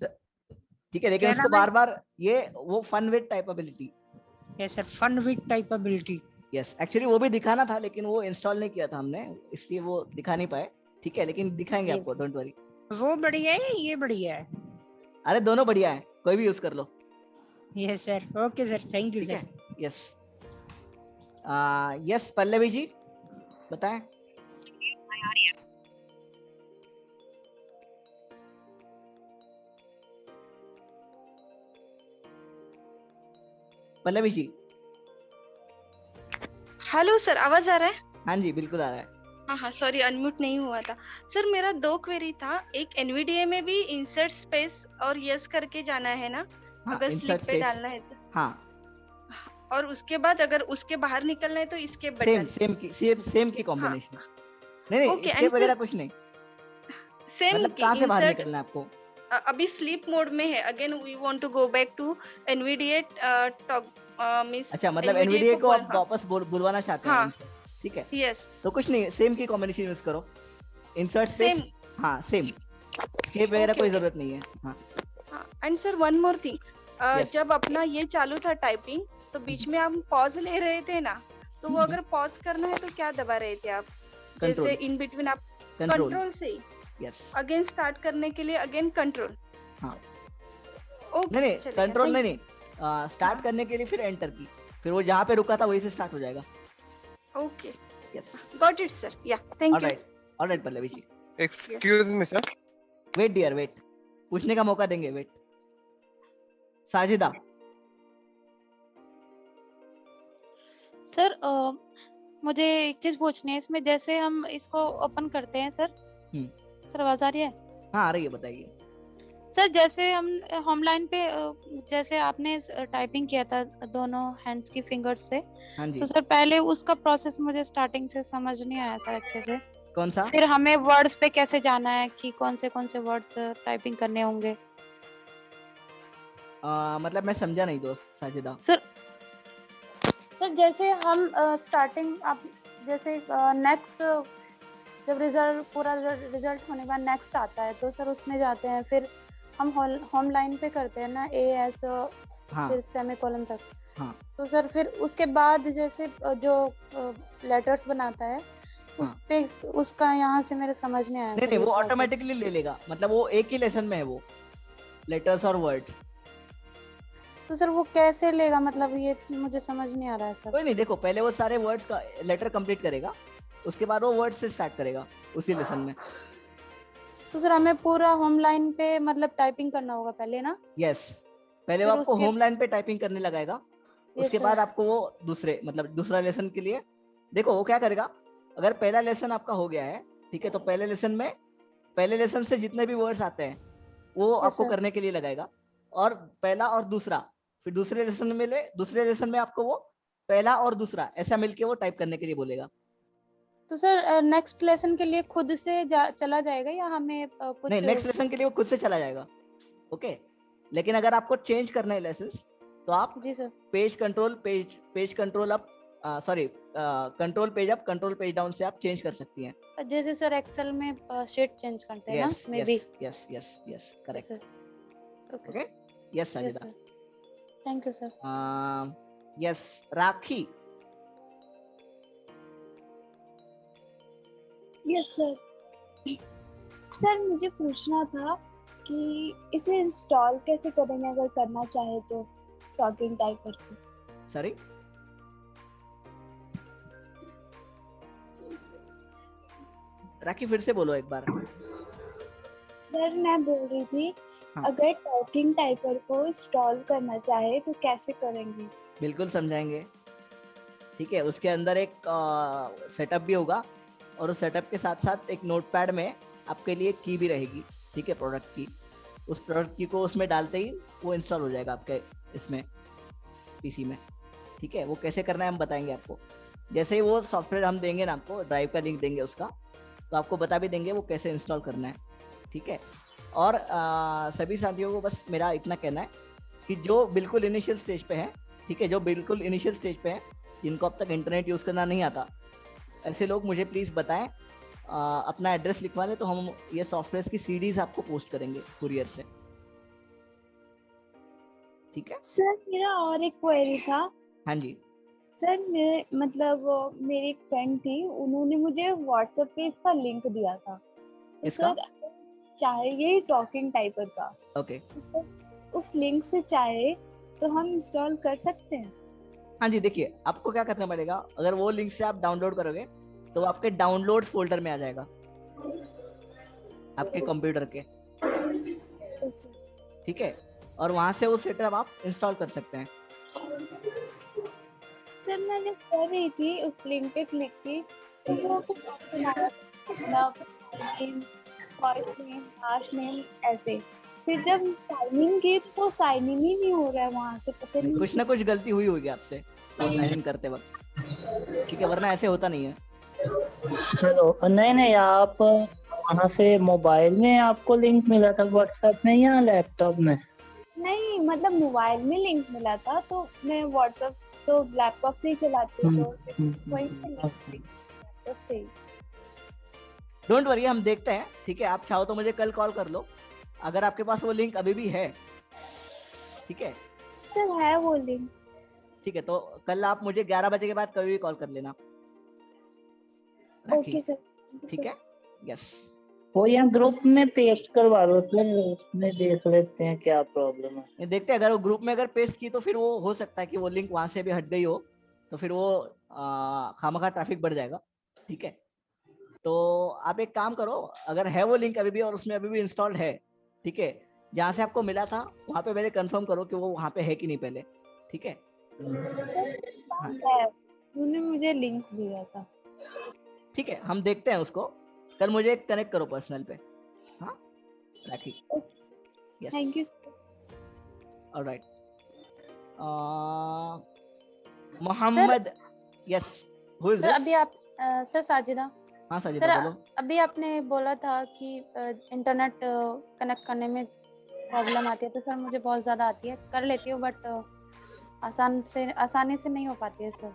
ठीक है, लेकिन क्या उसको नाम है? बार बार ये वो fun with typability. Yes sir, fun with typability. Yes actually वो भी दिखाना था लेकिन वो इंस्टॉल नहीं किया था हमने, इसलिए वो दिखा नहीं पाए, ठीक है, लेकिन दिखाएंगे Yes. आपको, डोंट वरी। वो बढ़िया है, ये बढ़िया है? अरे दोनों बढ़िया है, कोई भी यूज कर लो। Yes sir, okay sir, thank you ठीक सर। है, यस यस पल्लवी जी बताएं। पल्लवी जी। हेलो सर, आवाज आ रहा है? हाँ जी बिल्कुल आ रहा है। हाँ हाँ, सॉरी अनम्यूट नहीं हुआ था। सर मेरा 2 क्वेरी था, एक एनवीडीए में भी इंसर्ट स्पेस और यस करके जाना है ना, हाँ, अगर insert स्लिप पे space, डालना है तो, हाँ और उसके बाद अगर उसके बाहर निकलना है तो इसके सेम बटन सेम की कॉम्बिनेशन। नहीं नहीं ओके, इसके एंड वगैरह सर कुछ नहीं, सेम मतलब कहाँ से बाहर निकलना है आपको? अभी स्लीप मोड में है, again we want to go back to NVDA means अच्छा मतलब एनवीडीए को आप वापस बुलवाना चाहते हैं हाँ, उनसे, ठीक है। यस तो कुछ नहीं, सेम की कॉम्बिनेशन यूज करो, इंसर्ट स्पेस, हाँ सेम, स्केप वगैरह कोई जरूरत नहीं है। हाँ and sir one more thing, जब अपना ये चालू था टाइपिंग तो बीच में हम पॉज ले रहे थे ना, तो वो अगर पॉज करना है तो क्या दबा रहे थे आप? जैसे इन बिटवीन आप कंट्रोल से ही यस अगेन स्टार्ट करने के लिए अगेन कंट्रोल। हाँ ओके नहीं कंट्रोल नहीं स्टार्ट करने के लिए फिर एंटर की, फिर वो जहाँ पे रुका था वहीं से स्टार्ट हो जाएगा। Okay yes got it sir, या thank you. Alright Pallavi ji. Excuse me sir. Wait dear wait, पूछने का मौका देंगे, वेट। साजिदा। सर मुझे एक चीज पूछनी है इसमें, जैसे हम इसको ओपन करते हैं सर। सर आवाज आ रही है? हाँ आ रही है, बताइए। सर जैसे हम होम लाइन पे जैसे आपने टाइपिंग किया था दोनों हैंड्स की फिंगर्स से, हाँ जी। तो सर पहले उसका प्रोसेस मुझे स्टार्टिंग से समझ नहीं आया सर अच्छे से। कौन सा? फिर हमें वर्ड्स पे कैसे जाना है कि कौन से वर्ड्स टाइपिंग करने होंगे? मतलब मैं समझा नहीं दोस्त साजिदा। सर जैसे हम स्टार्टिंग आप जैसे नेक्स्ट जब पूरा रिजल्ट होने के बाद नेक्स्ट आता है तो सर उसमें जाते हैं, फिर हम होम लाइन पे करते हैं ना AS फिर सेमीकोलन तक। हाँ। तो सर फिर उसके बाद जैसे जो लेटर्स बनाता है उस पे उसका यहाँ से मेरे समझ नहीं आया। नहीं वो ऑटोमेटिकली ले लेगा, मतलब वो एक ही लेसन में है वो लेटर्स और वर्ड्स। तो सर वो कैसे लेगा, मतलब ये मुझे समझ नहीं आ रहा है सर। कोई नहीं, देखो पहले वो सारे वर्ड्स का लेटर कंप्लीट करेगा, उसके बाद वो वर्ड से स्टार्ट करेगा उसी लेसन में। तो सर हमें पूरा होम लाइन पे मतलब टाइपिंग करना होगा पहले ना? यस पहले वो आपको होम लाइन पे टाइपिंग करने लगाएगा, उसके बाद आपको वो दूसरा लेसन के लिए देखो वो क्या करेगा। अगर पहला लेसन आपका हो गया है, ठीक है, तो पहले लेसन से जितने भी वर्ड्स आते हैं वो आपको करने के लिए लगाएगा, और पहला और दूसरा, फिर दूसरे लेसन में आपको वो पहला और दूसरा ऐसा मिलके वो टाइप करने के लिए बोलेगा। तो सर नेक्स्ट लेसन के लिए खुद से चला जाएगा या हमें कुछ? नहीं, नेक्स्ट लेसन के लिए वो खुद से चला जाएगा, ओके। लेकिन अगर आपको चेंज करना है लेसन्स तो आप जी sir page control up control page up control page down से आप चेंज कर सकती हैं। जैसे सर एक्सेल में शीट चेंज करते हैं ना, maybe. Yes correct, okay yes Sajida, thank you sir. Yes Rakhi. Yes sir. Sir मुझे पूछना था कि इसे इंस्टॉल कैसे करेंगे अगर करना चाहे तो टॉकिंग टाइपर को? सॉरी राखी फिर से बोलो एक बार। सर मैं बोल रही थी अगर टॉकिंग टाइपर को इंस्टॉल करना चाहे तो कैसे करेंगे? बिल्कुल समझाएंगे, ठीक है। उसके अंदर एक सेटअप भी होगा, और उस सेटअप के साथ साथ एक नोटपैड में आपके लिए की भी रहेगी, ठीक है, प्रोडक्ट की। उस प्रोडक्ट की को उसमें डालते ही वो इंस्टॉल हो जाएगा आपके इसमें पीसी में, ठीक है। वो कैसे करना है हम बताएंगे आपको। जैसे ही वो सॉफ्टवेयर हम देंगे ना आपको, ड्राइव का लिंक देंगे उसका, तो आपको बता भी देंगे वो कैसे इंस्टॉल करना है, ठीक है। और सभी साथियों को बस मेरा इतना कहना है कि जो बिल्कुल इनिशियल स्टेज पे है, ठीक है, जो बिल्कुल इनिशियल स्टेज पे है, जिनको अब तक इंटरनेट यूज करना नहीं आता, ऐसे लोग मुझे प्लीज बताएं, अपना एड्रेस लिखवा लें, तो हम ये सॉफ्टवेयर की सीडीज आपको पोस्ट करेंगे कुरियर से, ठीक है। सर मेरा और एक क्वेरी था। हाँ जी सर मेरे मतलब मेरी एक फ्रेंड थी, उन्होंने मुझे व्हाट्सएप पे इसका लिंक दिया था, तो इसका? सर चाहे ये टॉकिंग टाइपर का, ओके, उस लिंक से चाहे तो हम इंस्टॉल कर सकते हैं? हाँ जी, देखिए आपको क्या करना पड़ेगा, अगर वो लिंक से आप डाउनलोड करोगे तो आपके डाउनलोड्स फोल्डर में आ जाएगा आपके कंप्यूटर के, ठीक है, और वहां से वो सेटअप आप इंस्टॉल कर सकते हैं। सर मैं जब कर रही थी उस लिंक पे क्लिक की तो वो कुछ ऑप्शन आया था, फर्स्ट नेम, लास्ट नेम, ऐसे। फिर जब साइन इन की तो साइन इन ही नहीं हो रहा है वहां से, पता नहीं कुछ ना कुछ गलती हुई होगी आपसे साइन इन करते वक्त, ठीक है, वरना ऐसे होता नहीं है। हेलो, नहीं आप वहाँ से मोबाइल में आपको लिंक मिला था व्हाट्सएप में या लैपटॉप में? नहीं, मतलब मोबाइल में लिंक मिला था, तो मैं व्हाट्सएप तो लैपटॉप से ही चलाती हूँ, तो वही लैपटॉप से ही। डोंट वरी, हम देखते हैं, ठीक है। आप चाहो तो मुझे कल कॉल कर लो, अगर आपके पास वो लिंक अभी भी है, ठीक है। सर है वो लिंक, ठीक है, तो कल आप मुझे 11 बजे के बाद कभी भी कॉल कर लेना। ओके सर, ठीक है, यस। वो यहाँ ग्रुप में पेस्ट करवा दो सर, उसमें देख लेते हैं क्या प्रॉब्लम है। ये देखते हैं, अगर वो ग्रुप में अगर पेस्ट की तो फिर वो हो सकता है कि वो लिंक वहां से भी हट गई हो, तो फिर वो खामखा ट्रैफिक बढ़ जाएगा, ठीक है। तो आप एक काम करो, अगर है वो लिंक अभी भी और उसमें अभी भी इंस्टॉल्ड है, ठीक है, जहाँ से आपको मिला था वहाँ पे पहले कंफर्म करो कि वो वहाँ पे है कि नहीं पहले, ठीक है। उन्होंने मुझे लिंक दिया था, ठीक है, हम देखते हैं उसको, कल मुझे कनेक्ट करो पर्सनल पे, हाँ Rakhi. Yes, thank you. Alright, Mohammad, yes, who is this? अभी आप सर साजिदा। हाँ साजिदा, बोलो। अभी आपने बोला था कि इंटरनेट कनेक्ट करने में प्रॉब्लम आती है, तो सर मुझे बहुत ज़्यादा आती है, कर लेती हूँ बट आसानी से नहीं हो पाती है सर।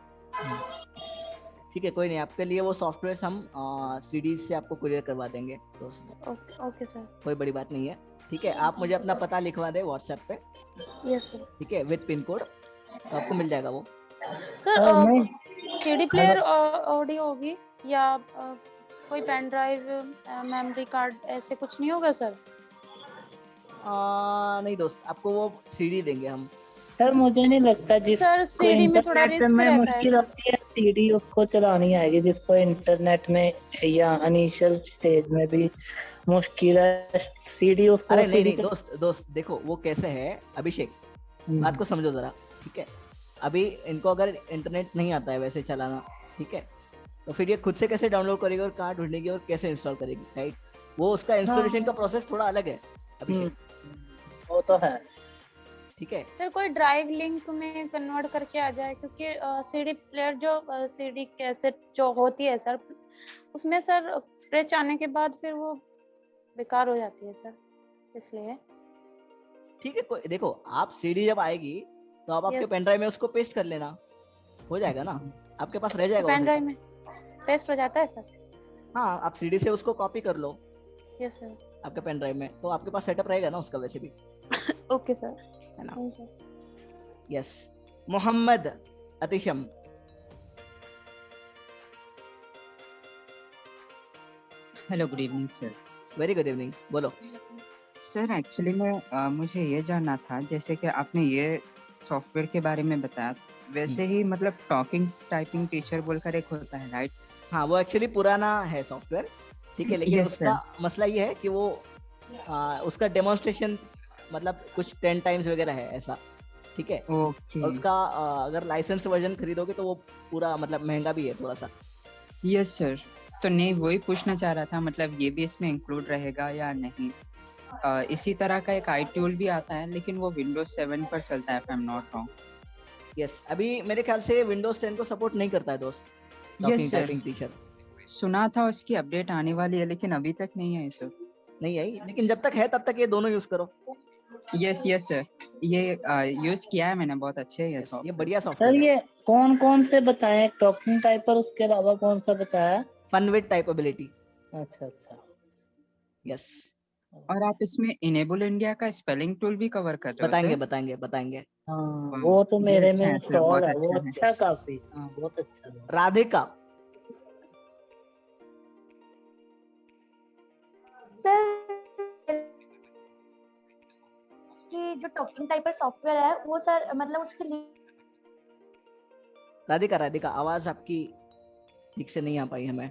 ठीक है, कोई नहीं, आपके लिए वो सॉफ्टवेयर हम सीडीज से आपको कुरियर करवा देंगे दोस्त। ओके सर, कोई बड़ी बात नहीं है, ठीक है। आप मुझे अपना पता लिखवा दे व्हाट्सएप पे, यस सर, ठीक है, विद पिन कोड, तो आपको मिल जाएगा वो। सर सीडी प्लेयर ऑडियो होगी या कोई पेन ड्राइव, मेमोरी कार्ड, ऐसे कुछ नहीं होगा सर? नहीं दोस्त, आपको वो सीडी देंगे हम। सर मुझे नहीं लगता सर सीडी में थोड़ा रिस्क रहता है, मुश्किल होती है, सीडी उसको चलानी आएगी जिसको इंटरनेट में या इनिशियल स्टेज में भी मुश्किल है, सीडी उसको। अरे नहीं दोस्त देखो वो कैसे है अभिषेक, बात को समझो जरा, ठीक है। अभी इनको अगर इंटरनेट नहीं आता है वैसे चलाना, ठीक है, तो फिर ये खुद से कैसे डाउनलोड करेगी और कहाँ ढूंढेगी और कैसे इंस्टॉल करेगी, राइट? वो उसका इंस्टॉलेशन का प्रोसेस थोड़ा अलग है अभिषेक, वो तो है, ठीक है। सर कोई ड्राइव लिंक में कन्वर्ट करके आ जाए, क्योंकि सीडी प्लेयर जो सीडी कैसेट जो होती है सर, उसमें सर स्क्रैच आने के बाद फिर वो बेकार हो जाती है सर, इसलिए। ठीक है, देखो आप सीडी जब आएगी तो आप आपके पेन ड्राइव में उसको पेस्ट कर लेना, हो जाएगा ना, आपके पास रह जाएगा। पेन ड्राइव में पेस्ट हो जाता है सर? हाँ, आप सीडी से उसको कॉपी कर लो, यस सर, आपके पेन ड्राइव में, तो आपके पास सेटअप रहेगा ना उसका वैसे भी। ओके सर, है ना? Yes, Mohammad Atisham. Hello, good evening sir. Very good evening, बोलो। सर एक्चुअली मैं मुझे ये जानना था, जैसे कि आपने ये सॉफ्टवेयर के बारे में बताया, वैसे ही मतलब टॉकिंग टाइपिंग टीचर बोलकर एक होता है, राइट? हाँ, वो एक्चुअली पुराना है सॉफ्टवेयर, ठीक है, लेकिन उसका मसला ये है कि वो उसका डेमोन्स्ट्रेशन मतलब कुछ 10 टाइम्स वगैरह है ऐसा, ठीक है। ओके। और उसका अगर लाइसेंस वर्जन खरीदोगे तो वो पूरा मतलब महंगा भी है थोड़ा सा। यस सर, तो नहीं वही पूछना चाह रहा था, मतलब ये भी इसमें इंक्लूड रहेगा या नहीं? इसी तरह का एक आई टूल भी आता है, लेकिन वो विंडोज 7 पर चलता है, if I'm not wrong। Yes, अभी मेरे ख्याल से विंडोज 10 को सपोर्ट नहीं करता है दोस्त। यस सर, सुना था उसकी अपडेट आने वाली है, लेकिन अभी तक नहीं आई सर। नहीं आई, लेकिन जब तक है तब तक ये दोनों यूज करो। यस यस सर, ये यूज किया है मैंने, बहुत अच्छे है ये सॉफ्टवेयर। ये बढ़िया सर सॉफ्टवेयर है। ये कौन कौन से बताएं, टॉकिंग टाइपर उसके अलावा कौन सा बताया? फनविट टाइपेबिलिटी। अच्छा अच्छा, यस। और आप इसमें इनेबल इंडिया का स्पेलिंग टूल भी कवर कर रहे हो बताएंगे सर? बताएंगे बताएंगे। हाँ वो तो मेरे में अच्छा है सर, बहुत इंस्टॉल है, वो अच्छा है। अच्छा काफी, हाँ बहुत अच्छा है। राधिका। सर कि जो टॉकिंग टाइपर सॉफ्टवेयर है वो सर मतलब उसके लिए राधिका राधिका आवाज आपकी ठीक से नहीं आ पाई हमें।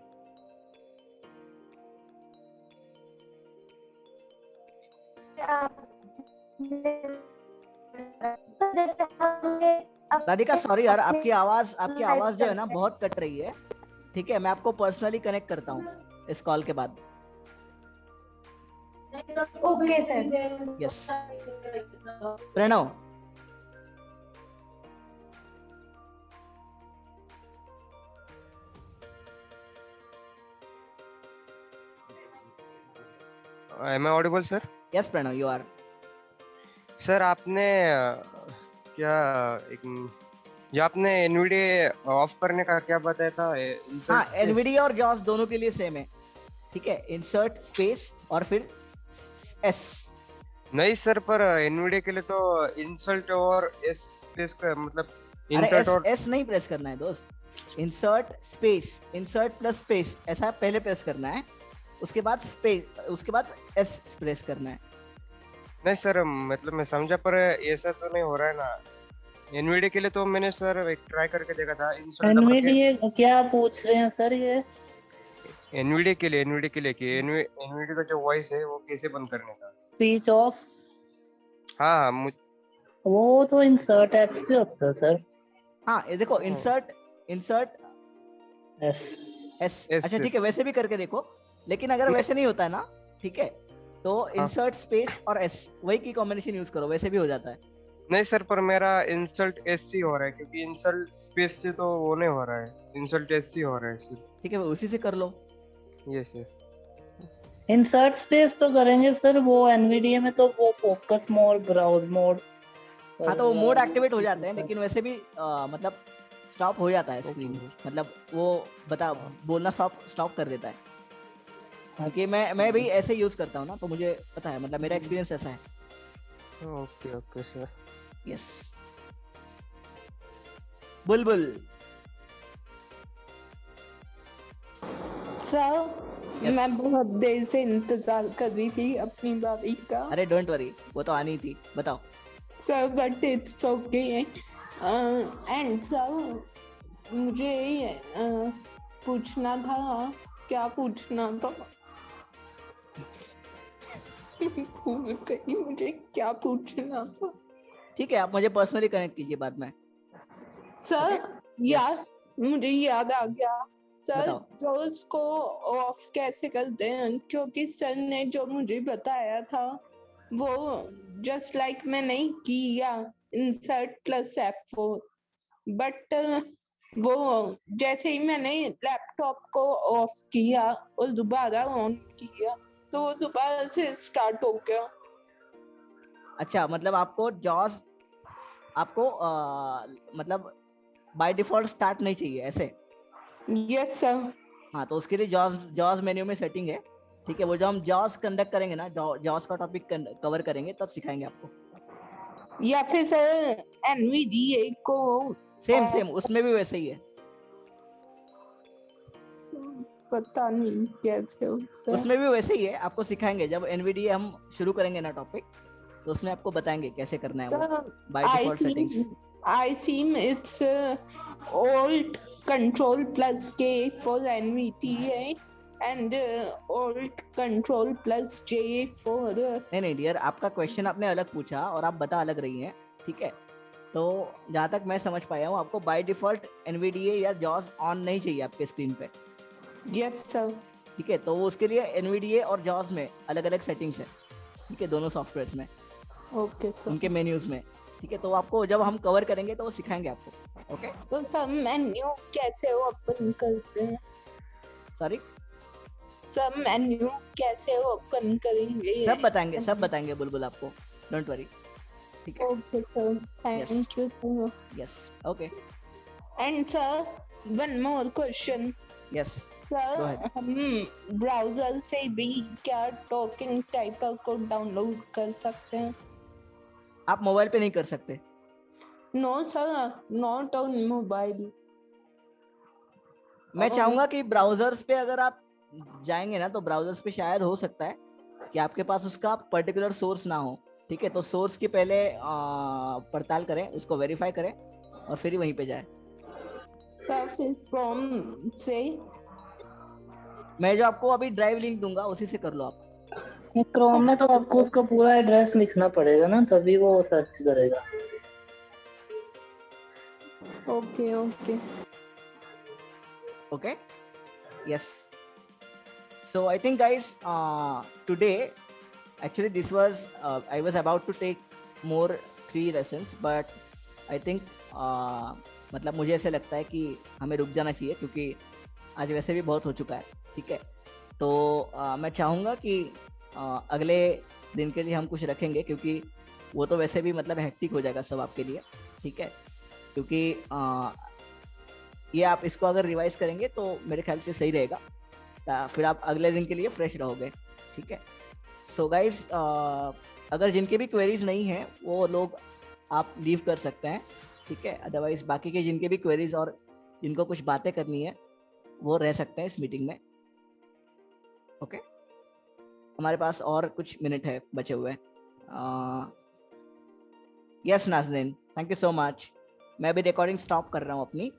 राधिका सॉरी यार, आपकी आवाज जो है ना बहुत कट रही है। ठीक है, मैं आपको पर्सनली कनेक्ट करता हूँ इस कॉल के बाद। Okay sir. Yes. Pranav. Am I audible, sir? Yes Pranav, you are. Sir आपने क्या जो आपने एनवीडीए ऑफ करने का क्या बताया था? हाँ, एनवीडीए और जॉस दोनों के लिए सेम है। ठीक है, इंसर्ट स्पेस और फिर एस। नहीं सर, पर एनवीडीए के लिए तो इंसल्ट और एस प्रेस का मतलब अरे इंसर्ट और एस नहीं प्रेस करना है दोस्त। Insert space, insert plus space ऐसा पहले प्रेस करना है, उसके बाद स्पेस, उसके बाद एस प्रेस करना है। नहीं सर, मतलब मैं समझा, पर ऐसा तो नहीं हो रहा है ना। एनवीडीए के लिए तो मैंने सर एक ट्राई करके देखा था। एनवीडीए क्या पूछ रहे हैं सर ये? एनवीडीए के लिए कि एनवीडीए का जो वॉइस है वो कैसे बंद करने का? Speech of. हाँ वो तो इंसर्ट एस से होता है सर। हाँ ये देखो, इंसर्ट एस एस। अच्छा ठीक है, वैसे भी करके देखो, लेकिन अगर वैसे नहीं होता है ना, ठीक है, तो इंसर्ट स्पेस और एस वही की कॉम्बिनेशन यूज करो, वैसे भी हो जाता है। नहीं सर, पर मेरा इंसल्ट एससी हो रहा है, क्योंकि इंसल्ट स्पेस से तो वो नहीं हो रहा है, इंसल्ट एससी हो रहा है सर। ठीक है, उसी से कर लो। Yes yes. इंसर्ट स्पेस तो करेंगे सर, वो एनवीडीए में तो वो फोकस मोड, ब्राउज मोड। हाँ तो वो मोड एक्टिवेट हो जाते हैं, लेकिन वैसे भी मतलब स्टॉप हो जाता है स्क्रीन, मतलब वो बोलना स्टॉप कर देता है। क्योंकि मैं भी ऐसे यूज करता हूँ ना, तो मुझे पता है, मतलब मेरा एक्सपीरियंस ऐसा है। Okay okay sir. यस। बुलबुल। सर मैं बहुत देर से इंतजार कर रही थी अपनी बारी का। अरे डोंट वरी, वो तो आनी थी। बताओ sir, but it's okay. And sir मुझे पूछना था, क्या पूछना था? भूल गई मुझे क्या पूछना था। ठीक है, आप मुझे पर्सनली कनेक्ट कीजिए बाद में। सर यार मुझे याद आ गया सर, जो उसको ऑफ कैसे करते हैं, क्योंकि सर ने जो मुझे बताया था वो जस्ट लाइक मैं नहीं किया इंसर्ट प्लस F4, बट वो जैसे ही मैंने लैपटॉप को ऑफ किया और दोबारा ऑन किया तो वो दोबारा से स्टार्ट हो गया। अच्छा, मतलब आपको जॉस मतलब बाय डिफॉल्ट स्टार्ट नहीं चाहिए ऐसे? Yes sir. हाँ, तो उसके लिए जॉस मेन्यू में सेटिंग है। ठीक है, वो जो हम जॉस कंडक्ट करेंगे ना, जॉस का टॉपिक कवर करेंगे, तब सिखाएंगे आपको। या फिर सर एनवीडीए को सेम उसमें भी वैसे ही है। पता नहीं कैसे होता है। उसमें भी वैसे ही है, आपको सिखाएंगे जब एनवीडीए हम शुरू करेंगे ना टॉपिक, तो उसमें आपको बताएंगे कैसे करना है वो by default settings. I think it's Alt Control plus K for NVDA and Alt Control plus J for नहीं डियर, आपका क्वेश्चन आपने अलग पूछा और आप बता अलग रही हैं। ठीक है, तो जहाँ तक मैं समझ पाया हूँ, आपको बाय डिफॉल्ट एनवीडीए या जॉस ऑन नहीं चाहिए आपके स्क्रीन पे। Yes sir. ठीक है, तो उसके लिए एनवीडीए और जॉस में अलग अलग सेटिंग्स है। ठीक है, दोनों सॉफ्टवेयर्स में। Okay sir. उनके मेन्यूज में। ठीक है, तो आपको जब हम कवर करेंगे तो वो सिखाएंगे आपको। ओके, तो सब मेन्यू कैसे ओपन करते हैं? सॉरी, सब मेन्यू कैसे ओपन करेंगे? सब बताएंगे बुलबुल आपको। डोंट वरी, ठीक है? Okay, sir. Thank you, sir. Yes, okay, And sir, one more question. Yes, go sir ahead. हम ब्राउजर से भी क्या टॉकिंग टाइपर को डाउनलोड कर सकते हैं? आप मोबाइल पे नहीं कर सकते? No sir, not on mobile. मैं चाहूंगा कि ब्राउजर्स पे अगर आप जाएंगे ना, तो ब्राउजर्स पे शायद हो सकता है कि आपके पास उसका पर्टिकुलर सोर्स ना हो, ठीक है? तो सोर्स की पहले पड़ताल करें, उसको वेरीफाई करें और फिर ही वहीं पे जाए। सर फिर क्रोम से मैं जो आपको अभी ड्राइव लिंक दूंगा उसी से कर लो आप। क्रोम में तो आपको उसका पूरा एड्रेस लिखना पड़ेगा ना, तभी वो सर्च करेगा। Okay okay Okay, yes, so I think guys, today actually this was I was about to take more 3 lessons, but I think मतलब मुझे ऐसे लगता है कि हमें रुक जाना चाहिए, क्योंकि आज वैसे भी बहुत हो चुका है, ठीक है? तो मैं चाहूँगा कि अगले दिन के लिए हम कुछ रखेंगे, क्योंकि वो तो वैसे भी मतलब हेक्टिक हो जाएगा सब आपके लिए, ठीक है? क्योंकि ये आप इसको अगर रिवाइज करेंगे तो मेरे ख्याल से सही रहेगा, फिर आप अगले दिन के लिए फ्रेश रहोगे, ठीक है? सो गाइस, अगर जिनके भी क्वेरीज नहीं हैं वो लोग आप लीव कर सकते हैं, ठीक है? अदरवाइज बाकी के जिनके भी क्वेरीज और जिनको कुछ बातें करनी है वो रह सकते हैं इस मीटिंग में, ओके? हमारे पास और कुछ मिनट है बचे हुए। Yes Nazneen, thank you so much. मैं अभी रिकॉर्डिंग स्टॉप कर रहा हूँ अपनी।